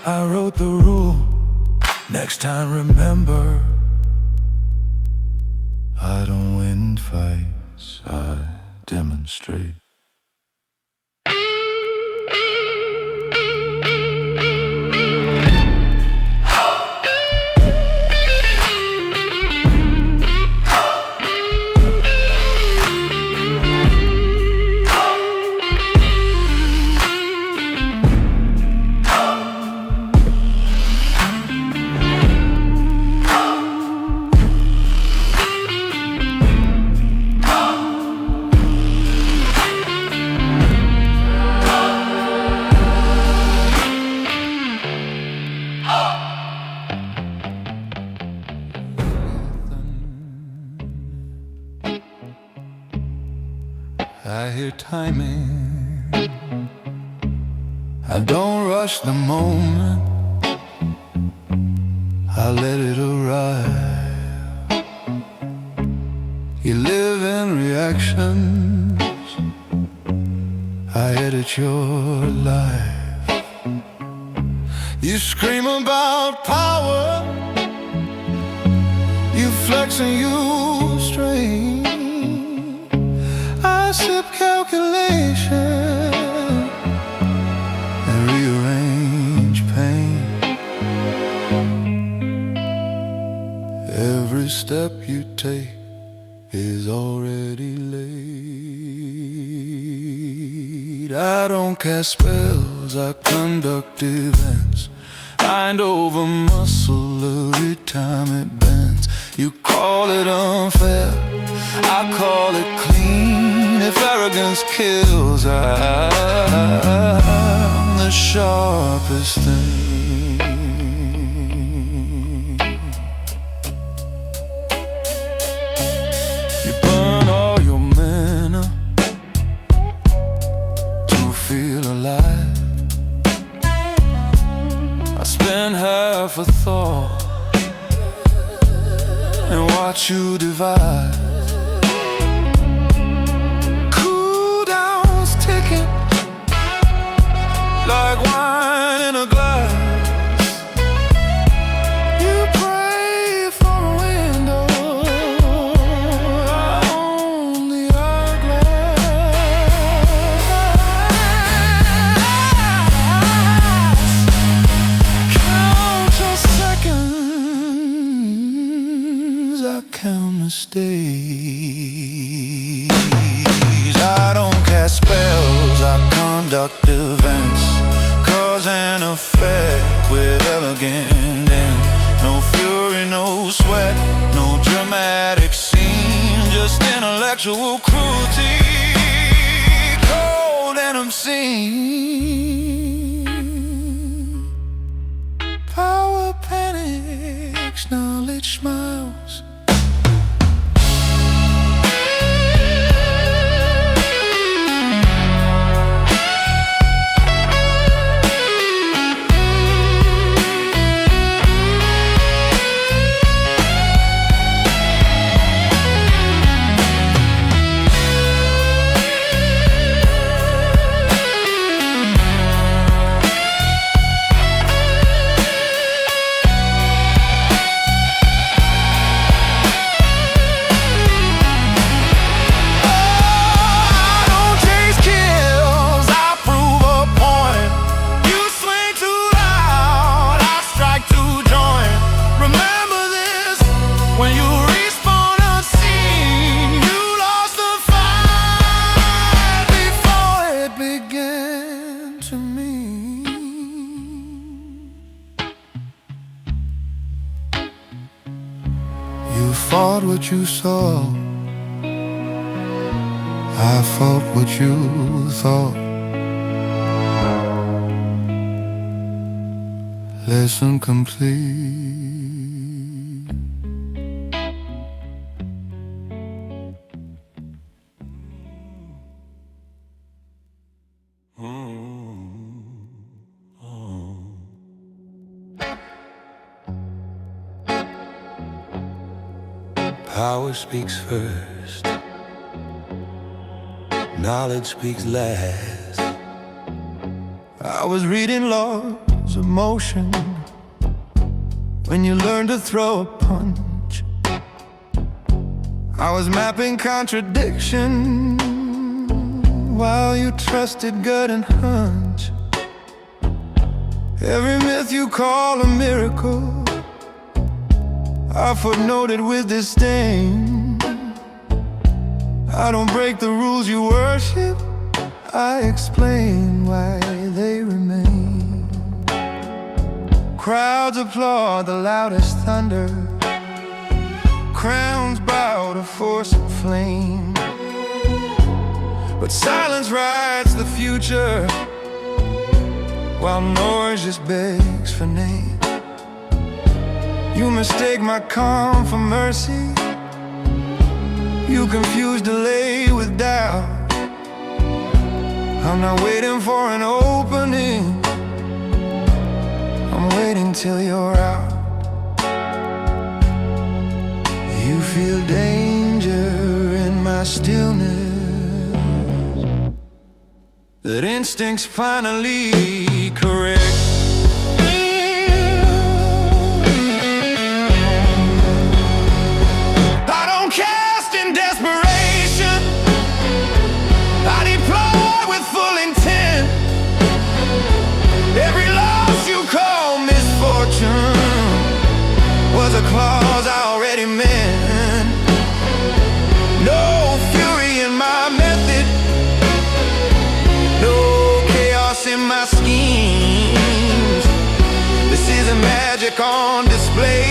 I wrote the rule. Next time remember, I don't win fights, I demonstrate. I hear timing. I don't rush the moment, I let it arrive. You live in reactions, I edit your life. You scream about power, you flex and you strain. I sip calculation and rearrange pain. Every step you take is already laid. I don't cast spells, I conduct events. Mind over muscle, every time it bends. You call it unfair, I call it clean. If arrogance kills, I'm the sharpest thing. You burn all your mana to feel alive. I spend half a thought and watch you divide. Cooldowns ticking like wine in a glass. You pray for a window, I own the hourglass. Count your seconds, I count mistakes. I don't cast spells, I conduct events. Cause and effect with elegant end. No fury, no sweat, no dramatic scene. Just intellectual cruelty, cold and obscene. Power panics, knowledge smiles. You fought what you saw, I fought what you thought. Lesson complete. Power speaks first, knowledge speaks last. I was reading laws of motion when you learn to throw a punch. I was mapping contradiction while you trusted gut and hunch. Every myth you call a miracle, I footnoted with disdain. I don't break the rules you worship, I explain why they remain. Crowds applaud the loudest thunder, crowns bow to force and flame. But silence writes the future, while noise just begs for name. You mistake my calm for mercy, you confuse delay with doubt. I'm not waiting for an opening, I'm waiting till you're out. You feel danger in my stillness, that instinct's finally correct. I don't cast in desperation, I deploy with full intent. Every loss you call misfortune was a clause I already meant. No fury in my method, no chaos in my schemes. This isn't magic on display,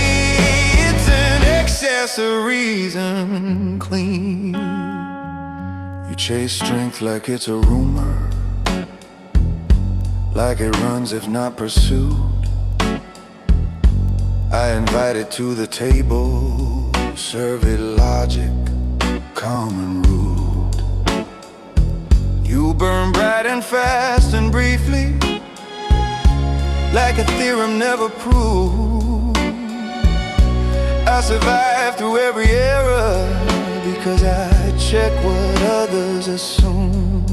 it's an accessories unclean. You chase strength like it's a rumor, like it runs if not pursued. I invite it to the table, serve it logic, calm and rude. You burn bright and fast and briefly, like a theorem never proved. I survive through every era, because I check what others assume.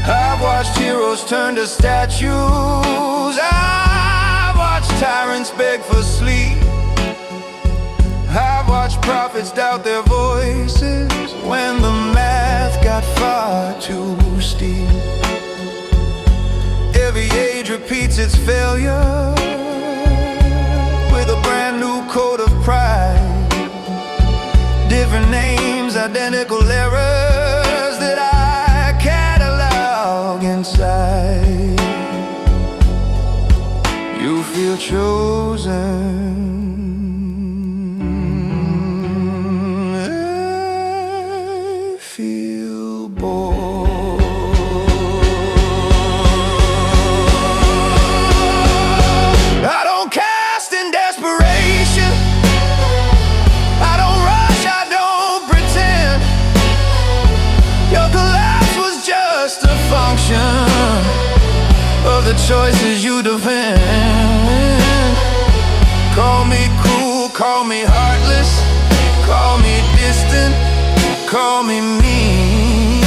I've watched heroes turn to statues, I've watched tyrants beg for sleep, I've watched prophets doubt their voices when the math got far too steep. Every age repeats its failure with a brand new code of pride. Different names, identical errors that I catalog inside. You feel chosen, I feel bored. I don't cast in desperation, I don't rush, I don't pretend. Your collapse was just a function of the choices you defend. Call me cruel, call me heartless, call me distant, call me mean,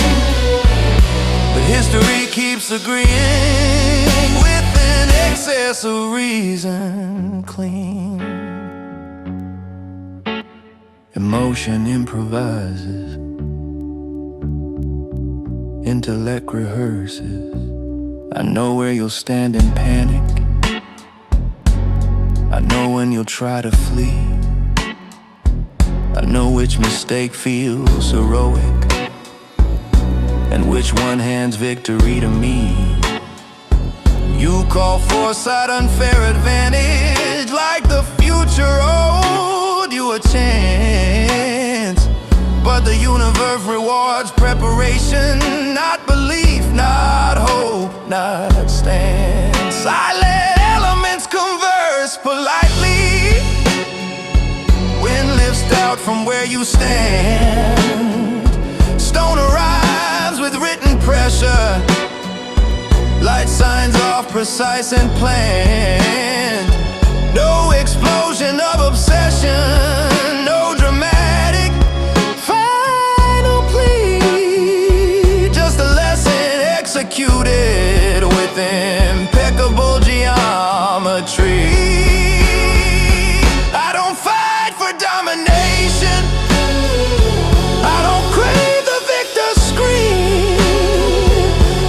but history keeps agreeing with an excess of reason clean. Emotion improvises, intellect rehearses. I know where you'll stand in panic, I know when you'll try to flee, I know which mistake feels heroic and which one hands victory to me. You call foresight unfair advantage, like the future owed you a chance. But the universe rewards preparation, not belief, not hope, not stance. Silent elements converse politely, wind lifts out from where you stand. Stone arrives with written pressure, light signs off precise and planned. No explosion of obsession, no dramatic final plea, just a lesson executed with impeccable geometry. I don't fight for domination, I don't crave the victor's scream,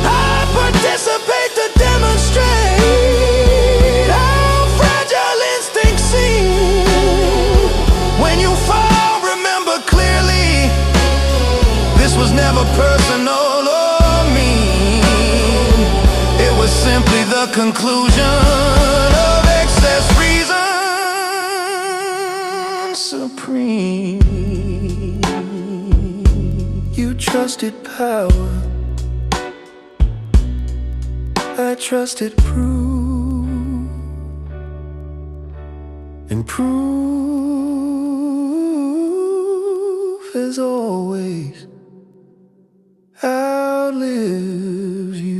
I participate to demonstrate how fragile instincts seem. When you fall, remember clearly, this was never personal or mean. It was simply the conclusion of excess reason supreme. You trusted power, I trusted proof, and proof is always out outlives you.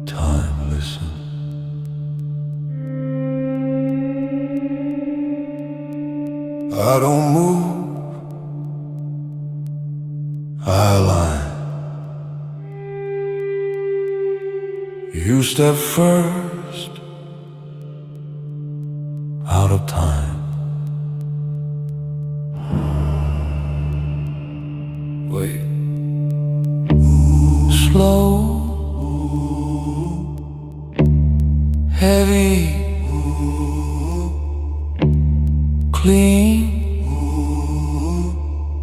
Time, listen. I don't move, I align. You step first, out of time. Wait. Slow, heavy, clean,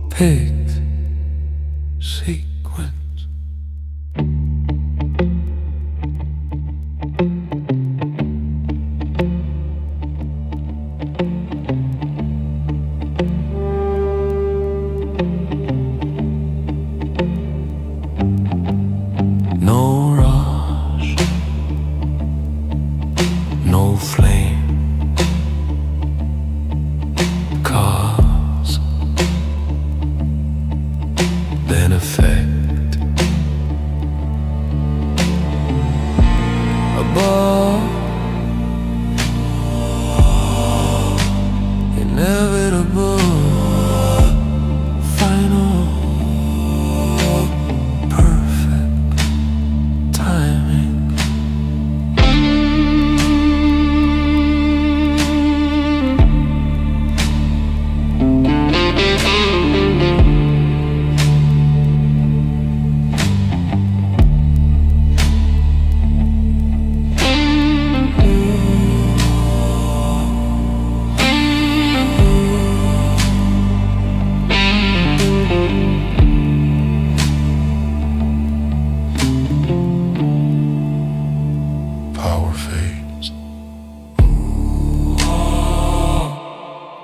picked sequence. No rush, no flame, cause, then effect. Above, inevitable, final, perfect timing. Power fades,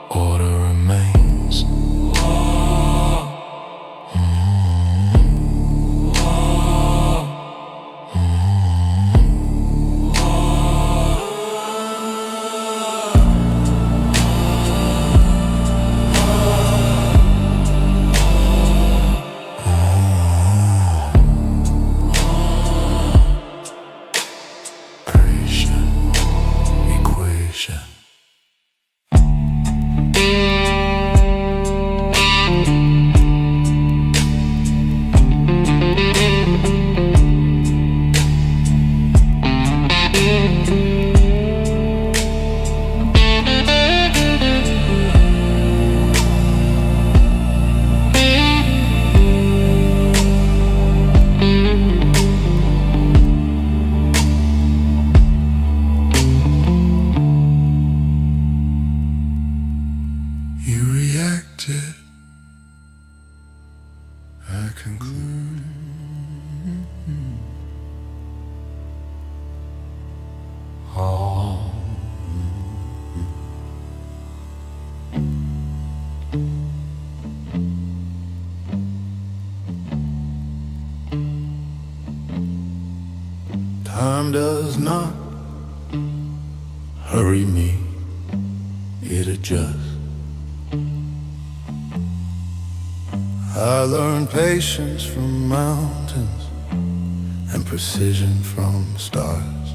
order remains. Patient equation. You reacted, I conclude. Oh. Time does not hurry me, it adjusts. I learned patience from mountains and precision from stars.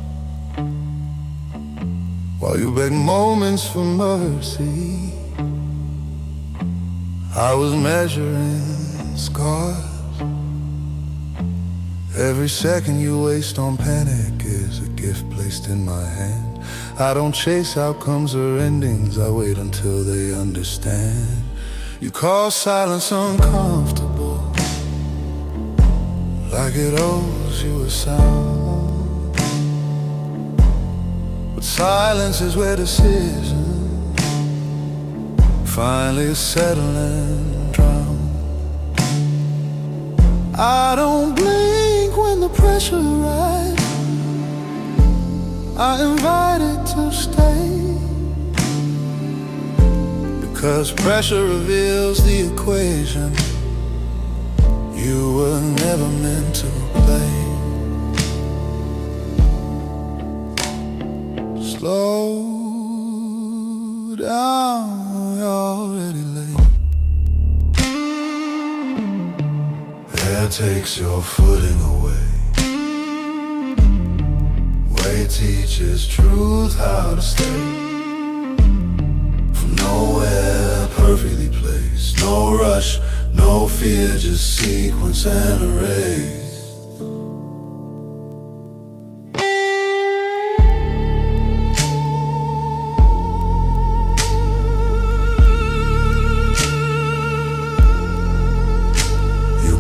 While you beg moments for mercy, I was measuring scars. Every second you waste on panic is a gift placed in my hand. I don't chase outcomes or endings, I wait until they understand. You call silence uncomfortable, like it owes you a sound. But silence is where decision finally settle and drown. I don't blink when the pressure rises. I invite it to stay, because pressure reveals the equation you were never meant to play. Slow down, you're already late. Air takes your footing away. Weight teaches truth how to stay. From nowhere, perfectly placed. No rush, no fear, just sequence and erase.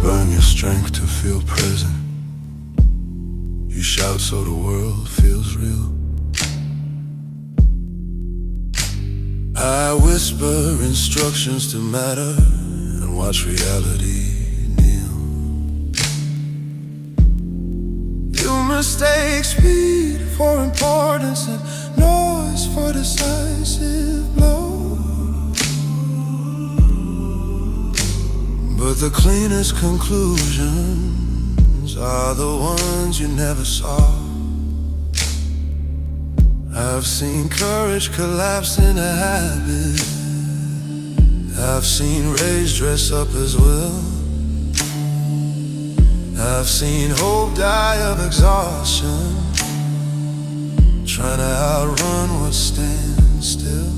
Burn your strength to feel present. You shout so the world feels real. I whisper instructions to matter and watch reality kneel. You mistake speed for importance and noise for decisive blow. But the cleanest conclusions are the ones you never saw. I've seen courage collapse in a habit. I've seen rage dress up as will. I've seen hope die of exhaustion, trying to outrun what stands still.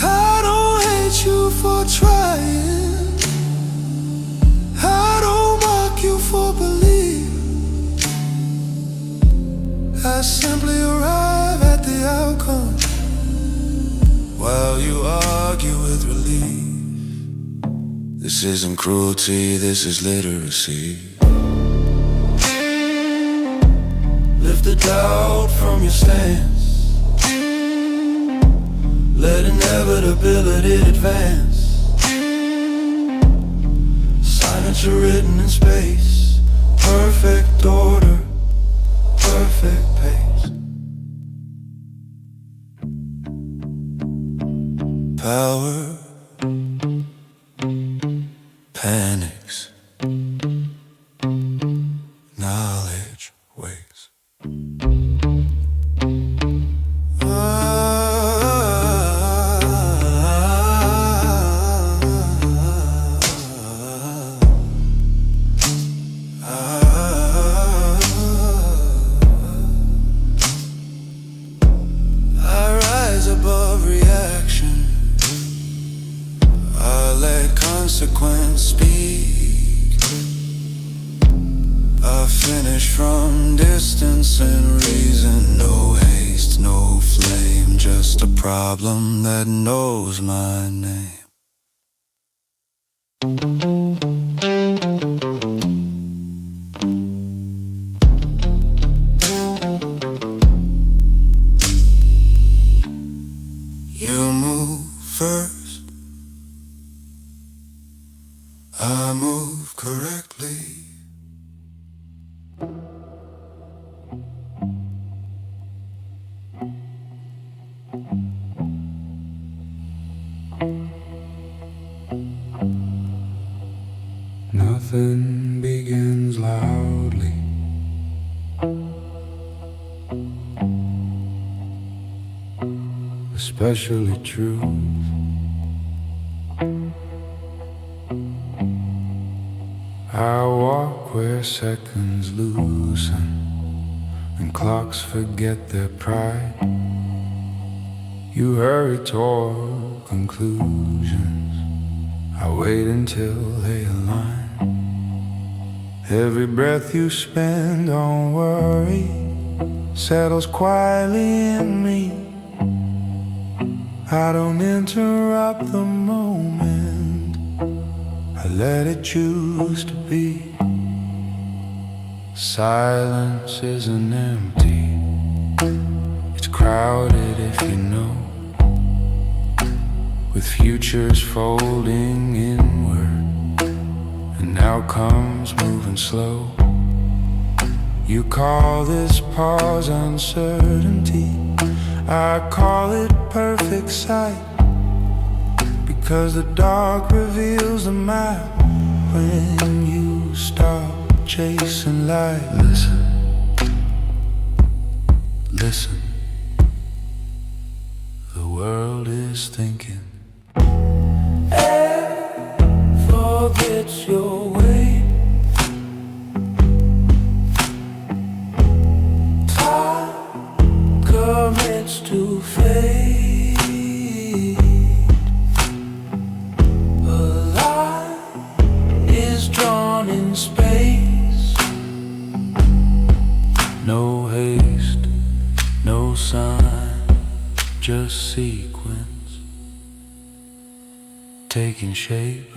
I don't hate you for trying. I don't mock you for believing. I simply arrive at the outcome while you argue with relief. This isn't cruelty, this is literacy. Lift the doubt from your stance. Let inevitability advance. Silence are written in space. Perfect order, perfect pace. Power panics. Knowledge waits. Consequence speak. I finish from distance and reason. No haste, no flame, just a problem that knows my name. You move first, I move correctly. Nothing begins loudly. Especially truth. I walk where seconds loosen and clocks forget their pride. You hurry toward conclusions, I wait until they align. Every breath you spend on worry settles quietly in me. I don't interrupt the moment, I let it choose to be. Silence isn't empty, it's crowded if you know. with futures folding inward and outcomes moving slow. You call this pause uncertainty, I call it perfect sight, because the dark reveals the map when you stop chasing light. Listen, listen, the world is thinking. Air forgets your way. Time commits to fade. A line is drawn in space. No haste, no sign, just sequence taking shape.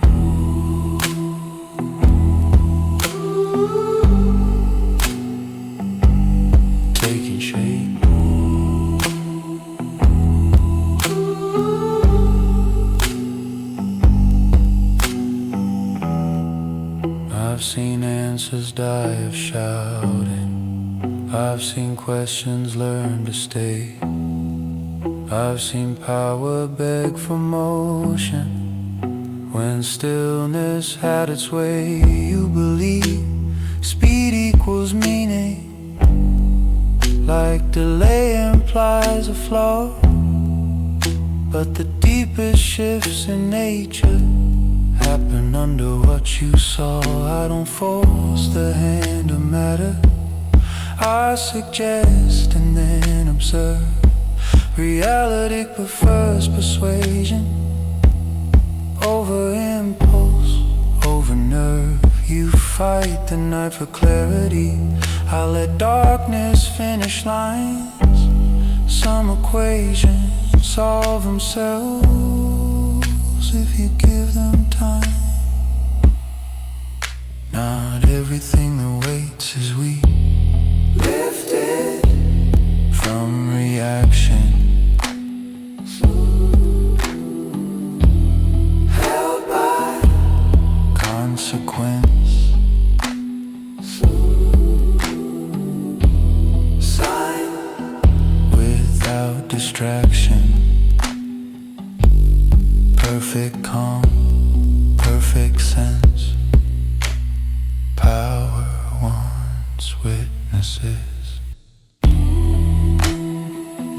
Taking shape. I've seen answers die of shouting. I've seen questions learn to stay. I've seen power beg for motion when stillness had its way. You believe speed equals meaning, like delay implies a flaw. But the deepest shifts in nature happen under what you saw. I don't force the hand of matter, I suggest and then observe. Reality prefers persuasion over impulse, over nerve. You fight the night for clarity, I let darkness finish lines. Some equations solve themselves if you give them time. Not everything that waits is weak, lifted from reaction, held by consequence, sign without distraction, perfect calm, perfect sense. Power wants witnesses,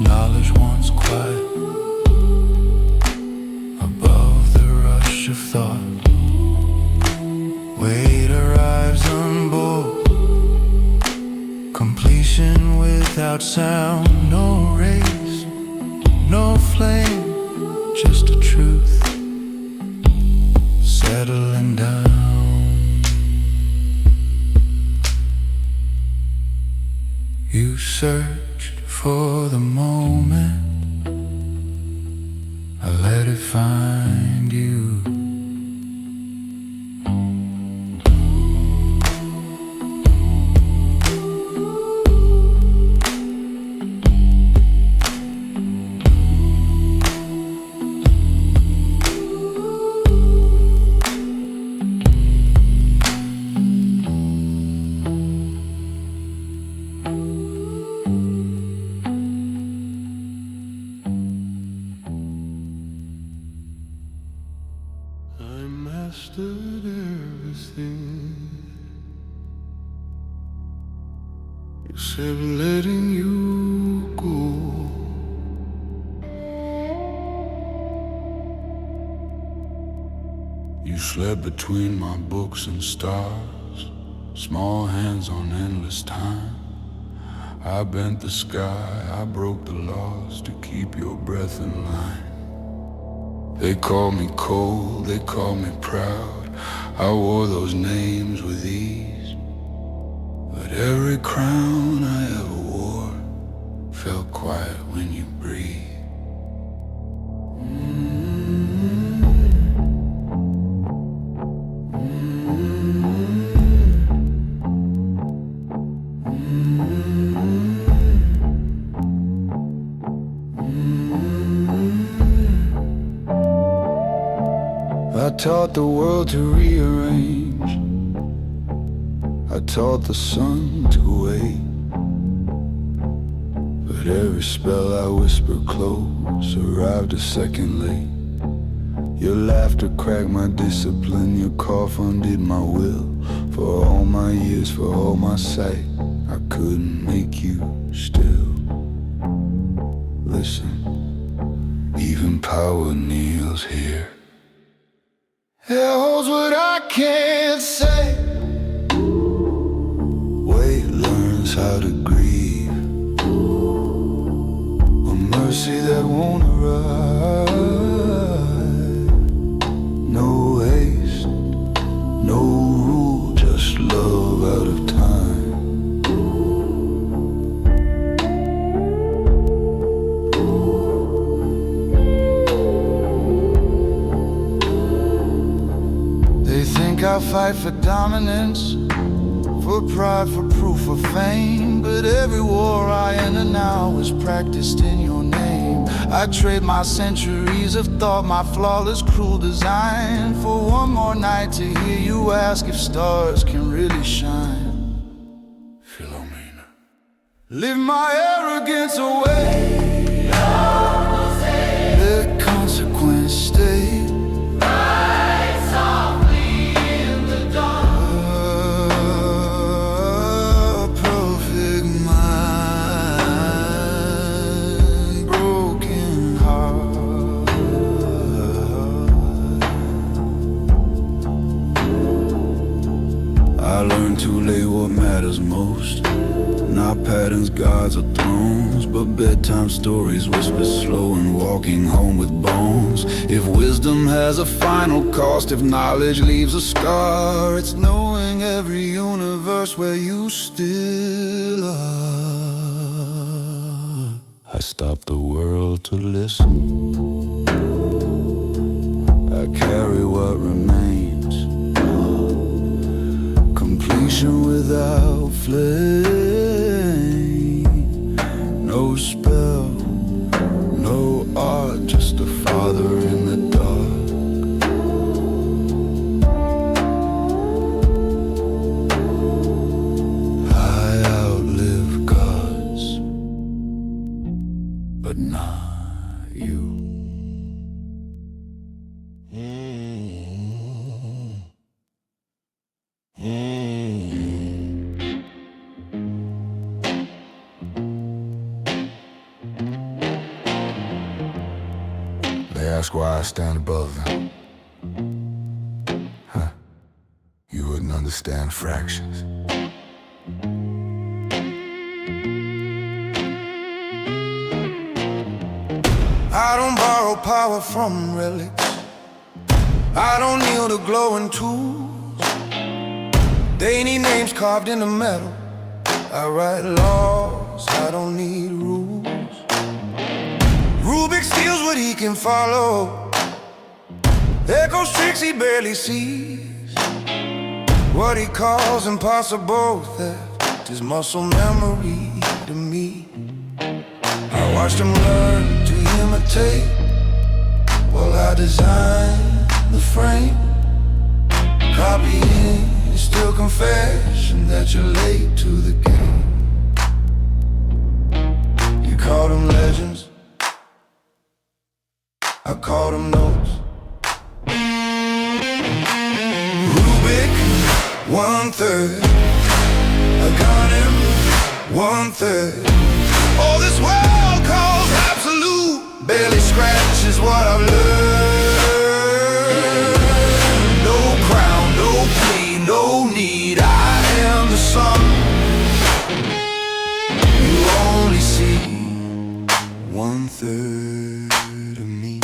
knowledge wants quiet, above the rush of thought. Weight arrives unbold, completion without sound. No race, no flame, just a truth settling down. You searched for the moment, I let it find you. I mastered everything except letting you go. You slept between my books and stars, small hands on endless time. I bent the sky, I broke the laws to keep your breath in line. They call me cold, they call me proud, I wore those names with ease. But every crown I ever wore felt quiet when you breathed. taught the world to rearrange. I taught the sun to wait. But every spell I whispered close arrived a second late. Your laughter cracked my discipline, your cough undid my will. For all my years, for all my sight, I couldn't make you still. Listen, even power kneels here. It holds what I can't say. Weight learns how to grieve. A mercy that won't arrive. No haste, no rule, just love out of time. They think I fight for dominance, for pride, for proof, for fame. But every war I enter now is practiced in your name. I trade my centuries of thought, my flawless, cruel design, for one more night to hear you ask if stars can really shine. Philomena, leave my arrogance away. Let consequence stay. I learned too late what matters most. Not patterns, gods, or thrones, but bedtime stories whispered slow and walking home with bones. If wisdom has a final cost, if knowledge leaves a scar, it's knowing every universe where you still are. I stopped the world to listen. I carry what remains. Completion without flame. No spell, no art, just a father in the dark. I outlive gods, but not you. They ask why I stand above them. Huh. You wouldn't understand fractions. I don't borrow power from relics. I don't kneel to glowing tools. They need names carved in the metal. I write laws, I don't need rules. Rubik steals what he can follow. There goes tricks he barely sees. What he calls impossible theft is muscle memory to me. I watched him learn to imitate while I design the frame. Copying is still confession that you're late to the game. You call them legends, I call them notes. Rubik, 1/3. I got him, 1/3. All this world calls absolute barely scratches what I've learned. No crown, no plea, no need. I am the sun. You only see 1/3 of me.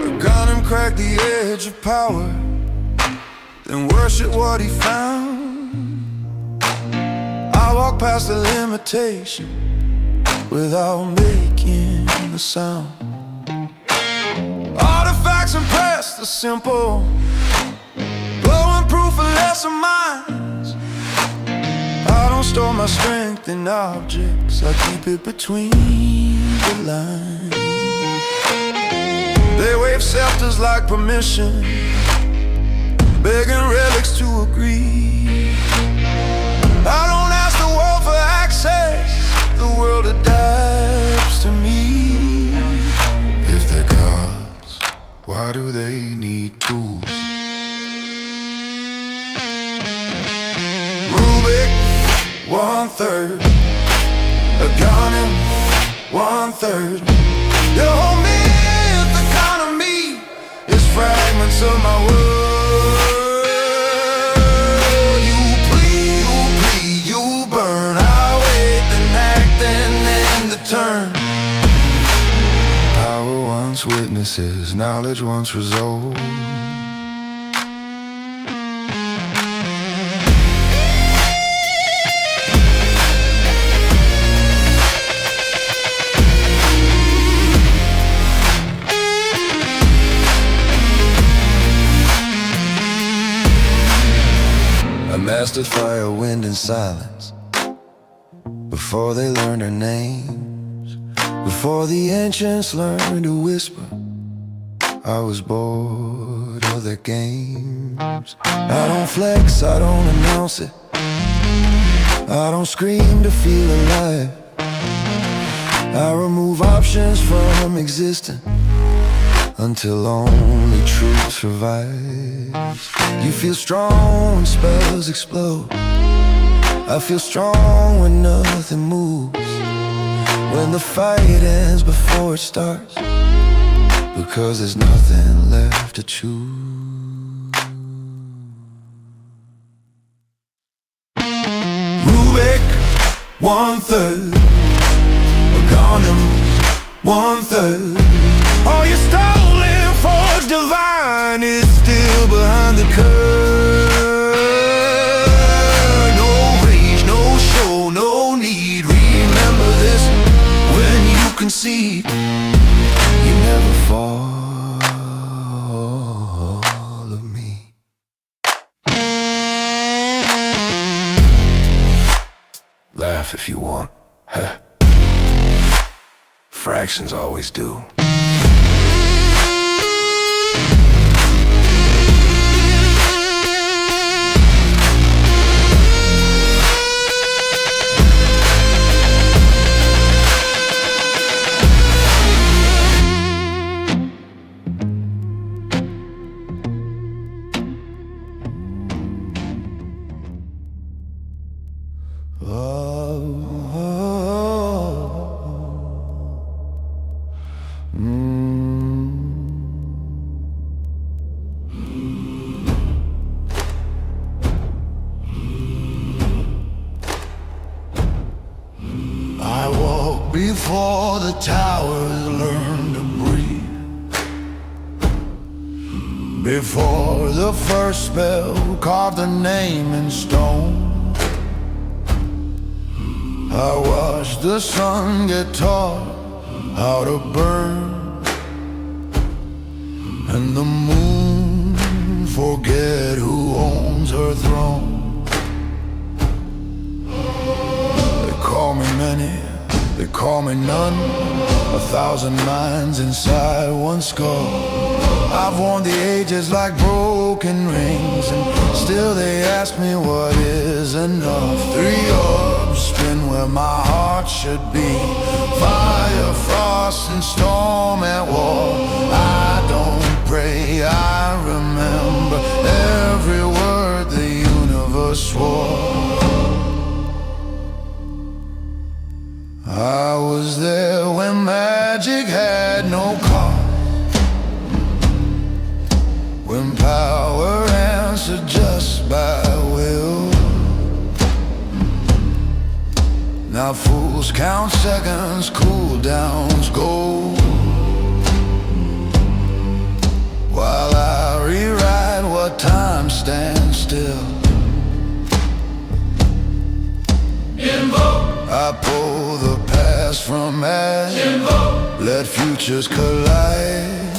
I got him crack the edge of power, then worship what he found. I walk past the limitation without making a sound. Artifacts impress the simple, glowing proof of lesser minds. I don't store my strength in objects, I keep it between the lines. They wave scepters like permission, begging relics to agree. I don't ask the world for access, the world adapts to me. If they're gods, why do they need tools? Rubik, 1/3. Economy, 1/3. Your whole myth economy is fragments of my world. You bleed, you burn. I wait, then act, and then the turn. Power once witnesses, knowledge once resolved. I mastered fire, wind, and silence before they learned their names. Before the ancients learned to whisper, I was bored of their games. I don't flex, I don't announce it, I don't scream to feel alive. I remove options from existence until only truth survives. You feel strong when spells explode. I feel strong when nothing moves. When the fight ends before it starts, because there's nothing left to choose. Rubik, 1/3. Economy, 1/3. All you stolen forged divine is still behind the curve. No rage, no show, no need. Remember this when you concede. You never follow me. Laugh if you want. Huh? Fractions always do. I walk before the towers learn to breathe, before the first spell carved a name in stone. I watched the sun get taught how to burn, and the moon forget who owns her throne. They call me many, they call me none. 1,000 minds inside one skull. I've worn the ages like broken rings, and still they ask me what is enough. 3 orbs spin where my heart should be. Fire, frost, and storm at war. I don't pray, I remember every word the universe swore. I was there when magic had no cost, when power answered just by will. Now fools count seconds, cooldowns gold, while I rewrite what time stands still. I pull the past from ash, let futures collide.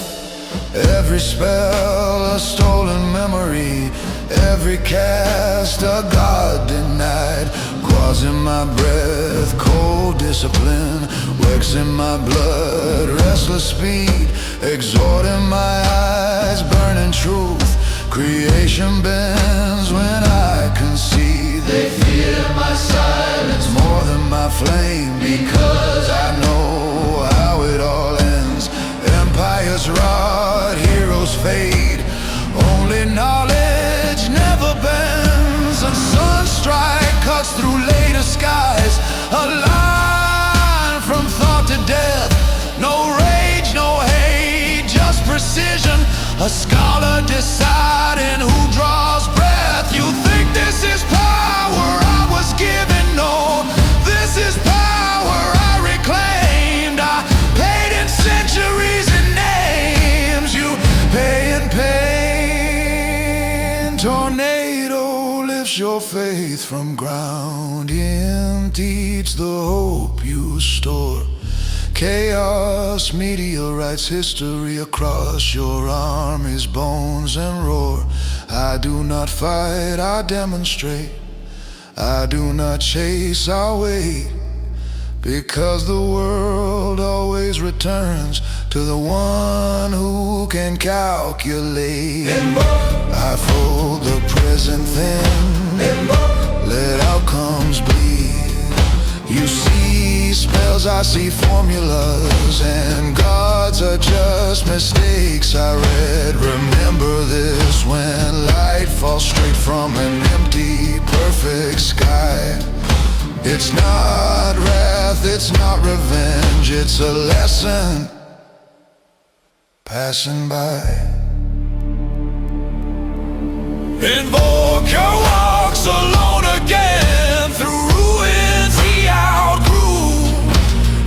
Every spell a stolen memory, Every cast a god denied, causing my breath, cold discipline, waxing my blood, restless speed, exhorting my eyes, burning truth. Creation bends when I concede. They fear my silence more than my flame, because I know how it all ends. Empires rot, heroes fade, only knowledge never bends. A sunstrike cuts through later skies, a line from thought to death. No rage, no hate, just precision. A scholar deciding who draws breath. You think this is power I was given? No, this is power I reclaimed. I paid in centuries and names. You pay in pain. Tornado lifts your faith from ground, empties the hope you store. Chaos meteorites history across your army's bones and roar. I do not fight, I demonstrate. I do not chase, I wait. Because the world always returns to the one who can calculate. I fold the present thin, let outcomes bleed. You see spells, I see formulas, and gods are just mistakes I read. Remember this when light falls straight from an empty, perfect sky. It's not wrath, it's not revenge, it's a lesson passing by. Invoker walks alone again through ruins he outgrew.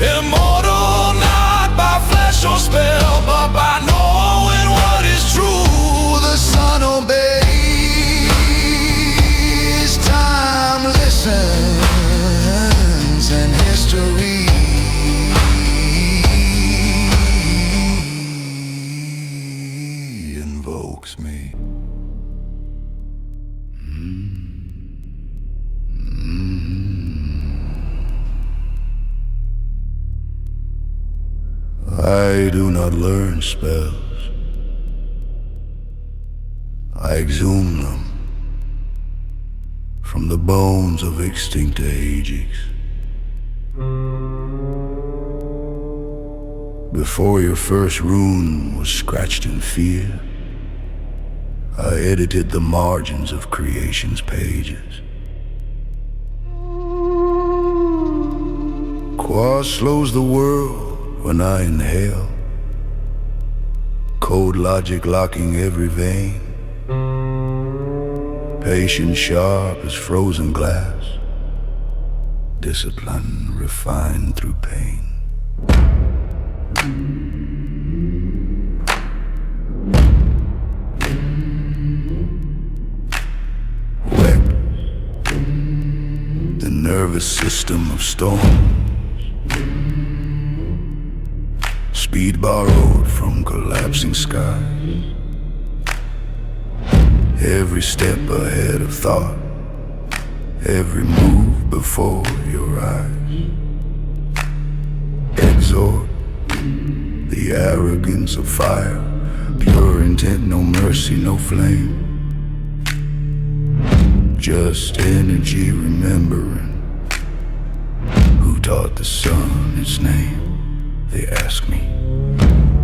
Immortal not by flesh or spell, but by knowing what is true. The sun obeys, time listens, and history invokes me. I do not learn spells, I exhume them from the bones of extinct ages. Before your first rune was scratched in fear, I edited the margins of creation's pages. Quas slows the world when I inhale, code logic locking every vein, patience sharp as frozen glass, discipline refined through pain. Wept the nervous system of storms, speed borrowed from collapsing skies. Every step ahead of thought, every move before your eyes. Exhort the arrogance of fire, pure intent, no mercy, no flame. Just energy remembering who taught the sun its name. They ask me,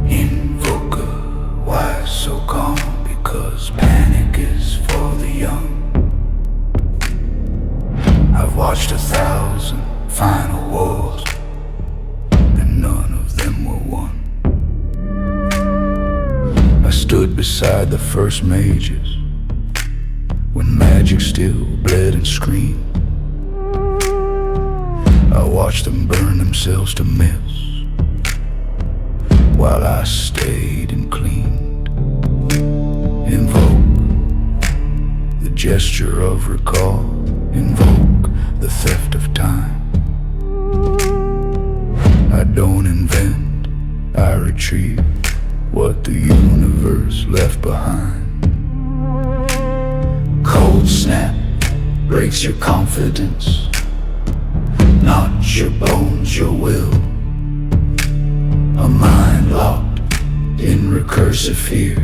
Invoker, why so calm? Because panic is for the young. I've watched 1,000 final wars, and none of them were won. I stood beside the first mages, when magic still bled and screamed. I watched them burn themselves to myths, while I stayed and cleaned. Invoke the gesture of recall, invoke the theft of time. I don't invent, I retrieve what the universe left behind. cold snap breaks your confidence, not your bones, your will. A mind locked in recursive fear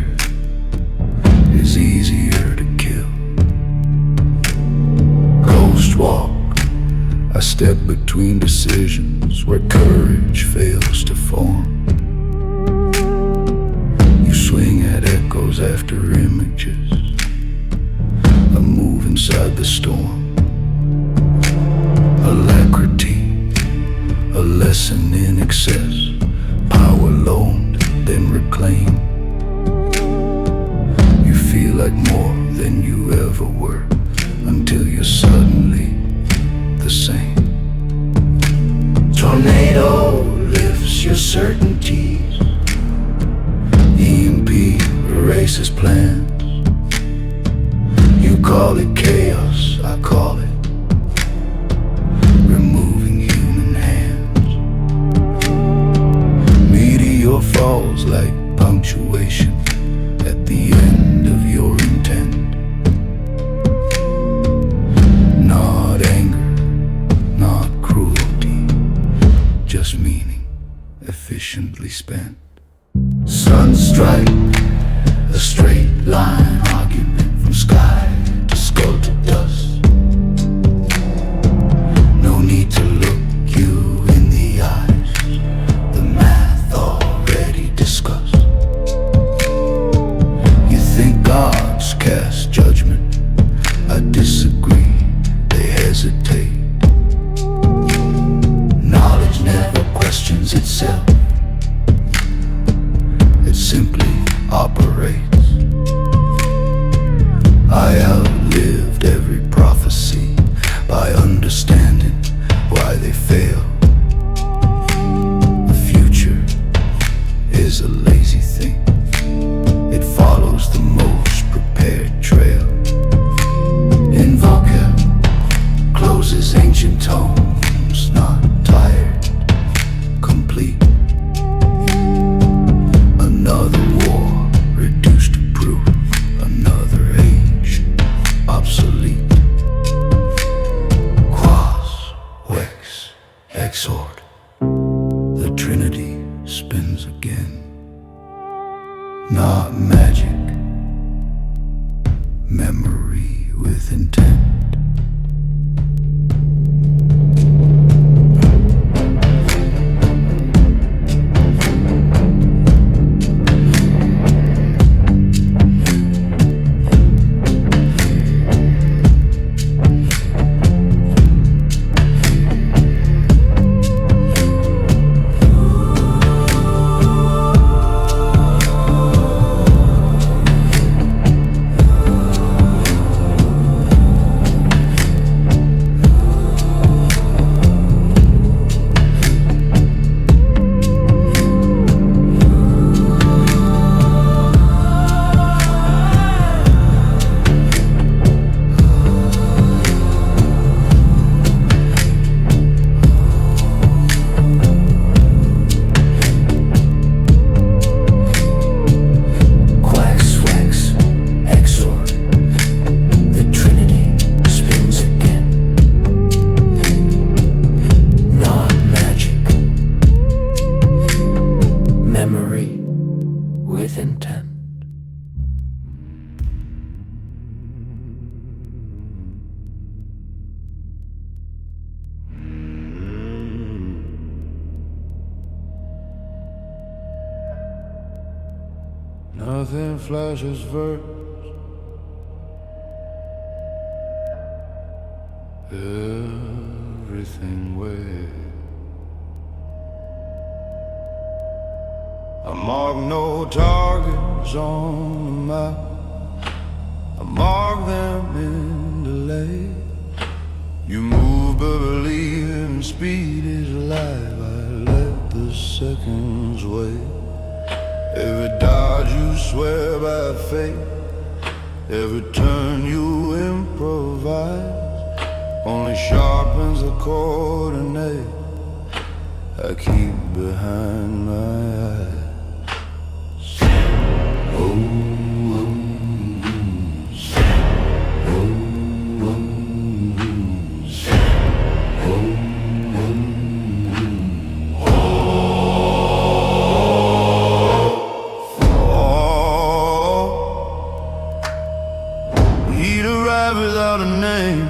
is easier to kill. Ghost walk, I step between decisions where courage fails to form. You swing at echoes after images, a move inside the storm. Alacrity, a lesson in excess, power loaned, then reclaimed. You feel like more than you ever were, until you're suddenly the same. Tornado lifts your certainties, EMP erases plans. You call it chaos, I call it removing human hands. Meteor falls like punctuation at the end of your intent. Not anger, not cruelty, just meaning efficiently spent. Sunstrike, a straight line argument from sky to skull to dust. No need to look you in the eyes, the math already discussed. You think gods cast judgment, I disagree, they hesitate. Knowledge never questions itself, it simply operates. I outlived every prophecy by understanding why they fail. The future is a lazy thing, it follows the most prepared trail. Invoker closes ancient tomes, not tired, complete. Another war reduced to proof, another age obsolete. Quas, Vex, Exort, the Trinity spins again. Not magic, memory with intent. With intent. Nothing flashes first, everything waits. I mark no targets on the map, I mark them in delay. You move but believe in speed is alive, I let the seconds wait. Every dodge you swear by fate, every turn you improvise, only sharpens the coordinate I keep behind my eyes. Oh, oh, oh. flame.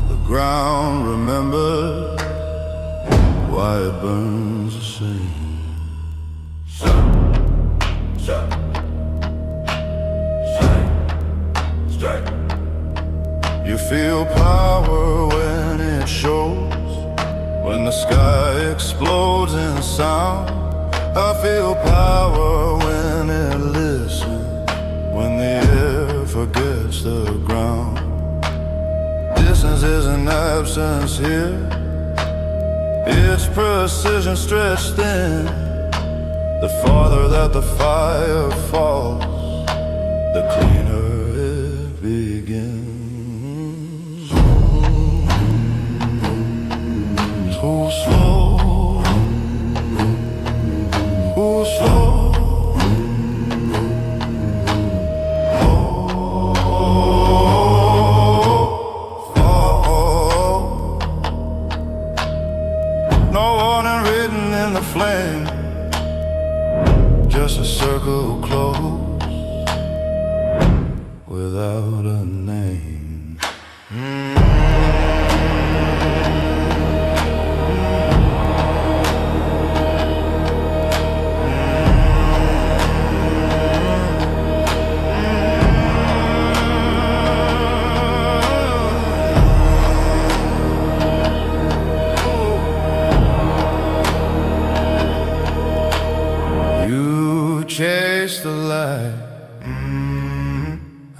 The ground remembers why it burns the same. Strike. You feel power when it shows, when the sky explodes in sound. I feel power when it listens, when the air forgets the ground. Distance is an absence here, it's precision stretched thin. The farther that the fire falls, the cleaner it begins. So slow, oh slow. No warning written in the flame, just a circle closed without a name. You chase the light,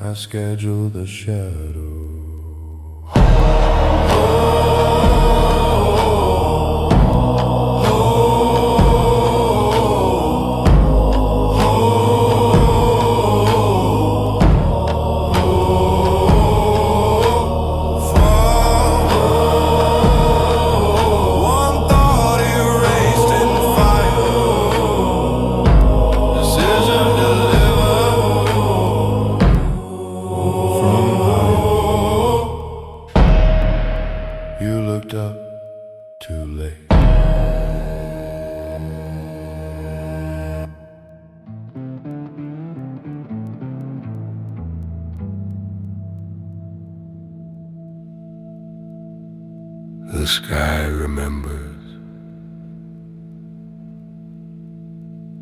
I schedule the shadow. One thought erased in the fire, decision delivered from high. You looked up too late. The sky remembers,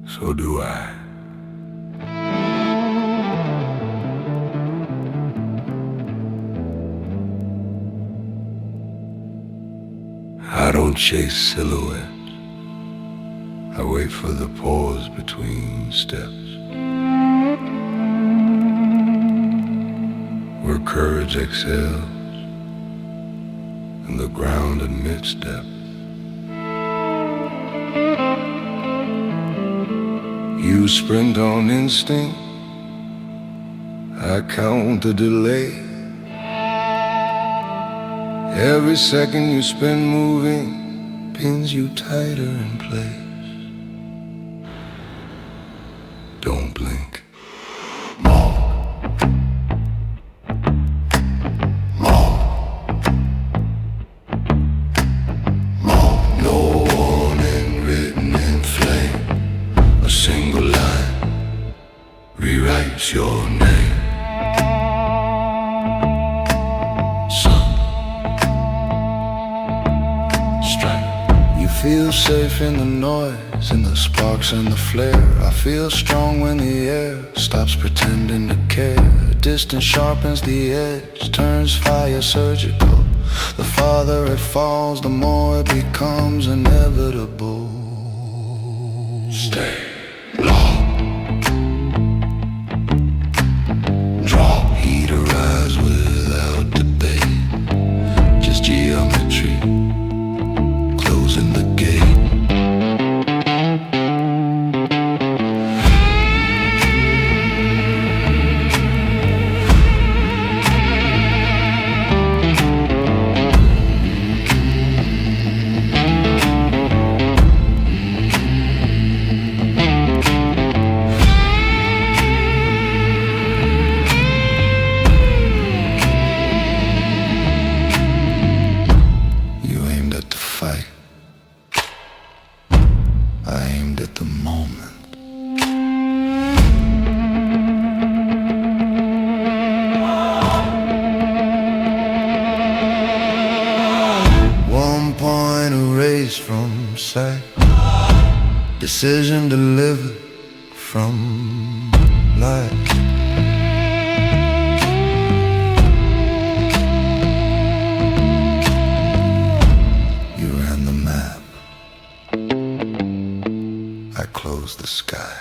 so do I. I don't chase silhouettes, I wait for the pause between steps, where courage exhales and the ground admits depth. You sprint on instinct, I count the delay. Every second you spend moving pins you tighter in place. Don't blink. No warning written in flame, a single line rewrites your name. Feel safe in the noise, in the sparks and the flare. I feel strong when the air stops pretending to care. Distance sharpens the edge, turns fire surgical. The farther it falls, the more it becomes inevitable. Stay long. Draw heat arise without debate. Just geometry closing the gate. erased from sight. Decision delivered from light. You ran the map. I closed the sky.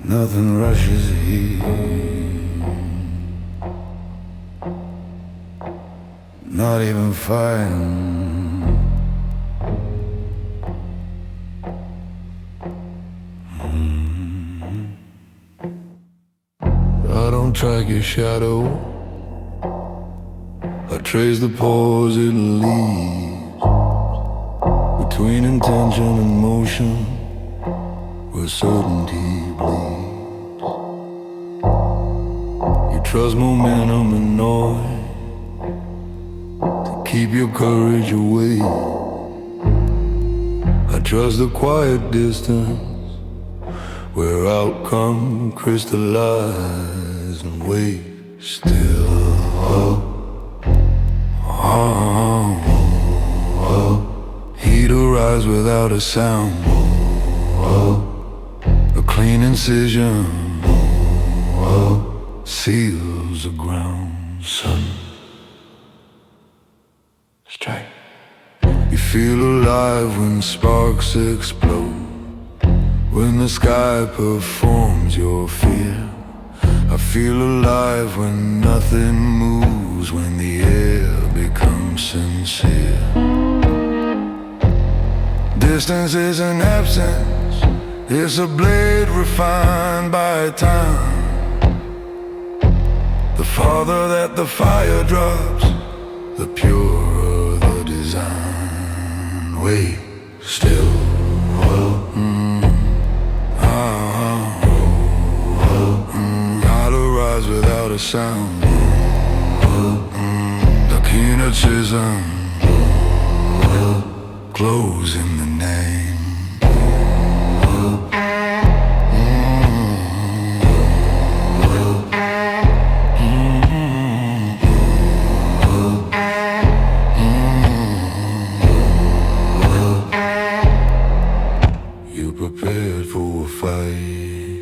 Nothing rushes here, not even fire. I don't track your shadow, I trace the pause it leaves between intention and motion, where certainty bleeds. You trust momentum and noise to keep your courage away. I trust the quiet distance where outcome crystallize and wait still. Heat arise without a sound. A clean incision seals the ground. Sun, strike. You feel alive when sparks explode, when the sky performs your fear. I feel alive when nothing moves, when the air becomes sincere. Distance is an absence, it's a blade refined by time. The farther that the fire drops, the purer the design. Wait still. I'll arise without a sound. The keener chisel glows in the name. You prepared for a fight,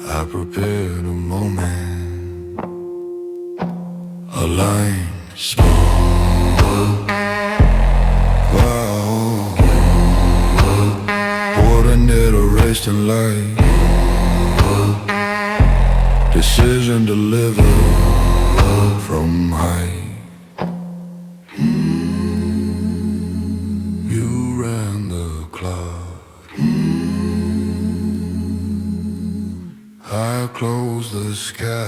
I prepared a moment, a line small. Wow, water net erased in light. Decision delivered from height. You ran the clock. I closed the sky.